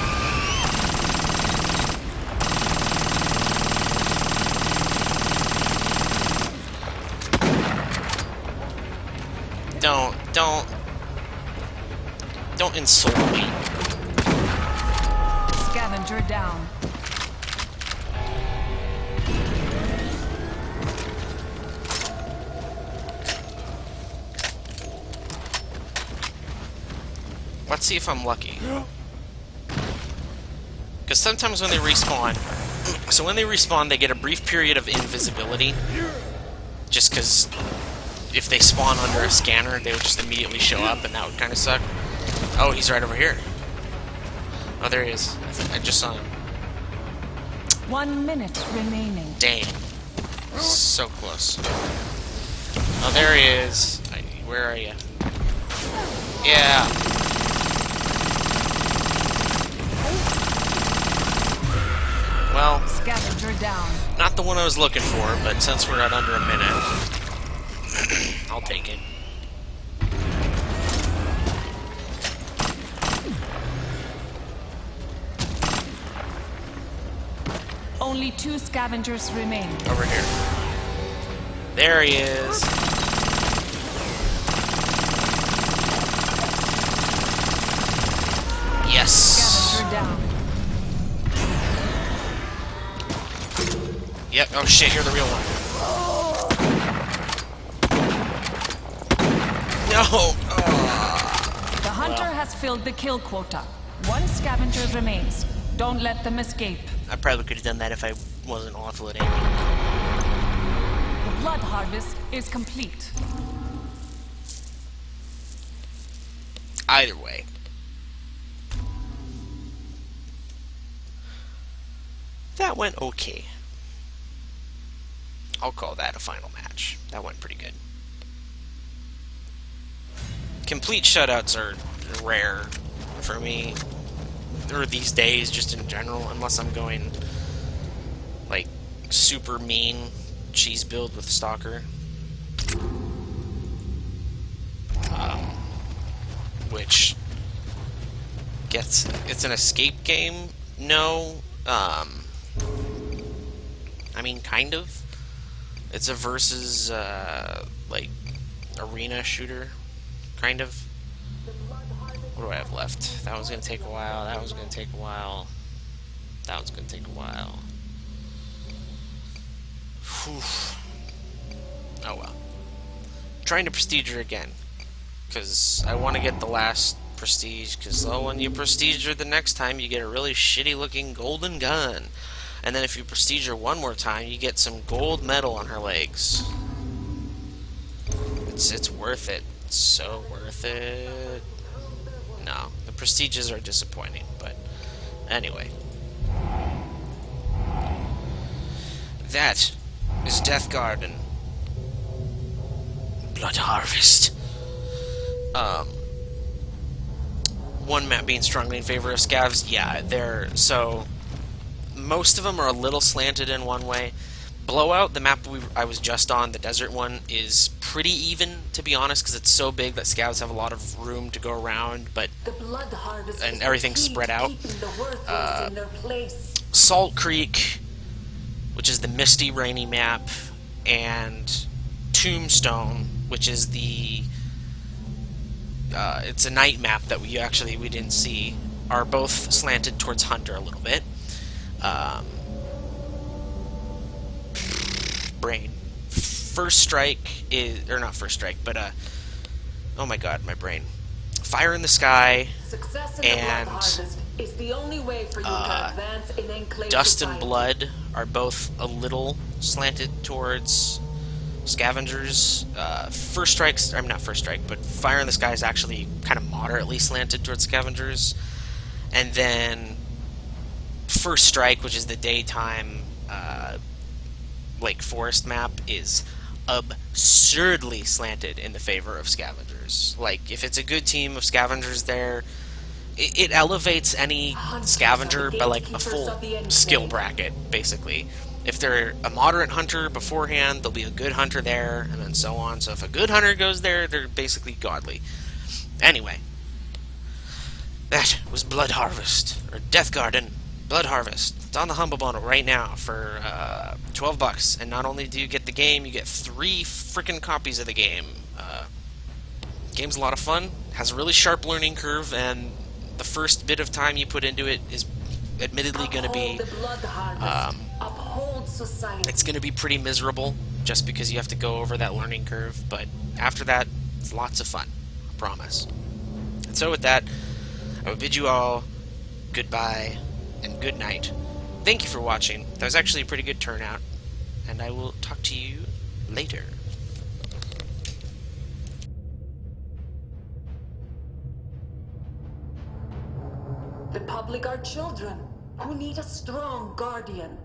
Don't insult me. Scavenger down. Let's see if I'm lucky. Because sometimes when they respawn, so when they respawn, they get a brief period of invisibility. Just because if they spawn under a scanner, they would just immediately show up, and that would kind of suck. Oh, he's right over here. Oh, there he is. I just saw him. 1 minute remaining. Dang. So close. Oh, there he is. Where are you? Yeah. Well, Scavenger down. not the one I was looking for, but since we're at under a minute, I'll take it. Only 2 scavengers remain. Over here. There he is. Yes. Scavenger down. Yep. Oh shit, you're the real one. No. The hunter has filled the kill quota. 1 scavenger remains. Don't let them escape. I probably could have done that if I wasn't awful at aiming. The blood harvest is complete. Either way. That went okay. I'll call that a final match. That went pretty good. Complete shutouts are rare for me, or these days, just in general, unless I'm going, like, super mean cheese build with Stalker. Which gets... It's an escape game? No. I mean, kind of. It's a versus, like, arena shooter, kind of. What do I have left? That one's gonna take a while, that one's gonna take a while, that one's gonna take a while. Whew. Oh well. Trying to prestige her again, because I want to get the last prestige, because when you prestige her the next time, you get a really shitty looking golden gun. And then if you prestige her one more time, you get some gold medal on her legs. It's worth it. It's so worth it. No, the prestiges are disappointing, but anyway. That is Death Garden. Blood Harvest. One map being strongly in favor of scavs. Yeah, so most of them are a little slanted in one way. Blowout, the map I was just on, the desert one, is pretty even, to be honest, because it's so big that scavs have a lot of room to go around, but and everything's spread out. Salt Creek, which is the misty, rainy map, and Tombstone, which is the it's a night map that we didn't see, are both slanted towards Hunter a little bit. Brain. First Strike is, or not First Strike, but oh my god, my brain. Fire in the Sky and is the only way for you to advance in Enclave Dust and society. Blood are both a little slanted towards Scavengers. First Strike's, I'm not First Strike, but Fire in the Sky is actually kind of moderately slanted towards Scavengers. And then First Strike, which is the daytime Lake Forest map, is absurdly slanted in the favor of Scavengers. Like, if it's a good team of Scavengers there, it elevates any Scavenger by like a full skill bracket, basically. If they're a moderate hunter beforehand, there'll be a good hunter there, and then so on. So if a good hunter goes there, they're basically godly. Anyway, that was Blood Harvest, or Death Garden Blood Harvest. It's on the Humble Bundle right now for $12, and not only do you get the game, you get 3 freaking copies of the game. Game's a lot of fun, has a really sharp learning curve, and the first bit of time you put into it is admittedly going to be it's going to be pretty miserable, just because you have to go over that learning curve, but after that, it's lots of fun, I promise. And so with that, I will bid you all goodbye and good night. Thank you for watching. That was actually a pretty good turnout, and I will talk to you later. The public are children who need a strong guardian.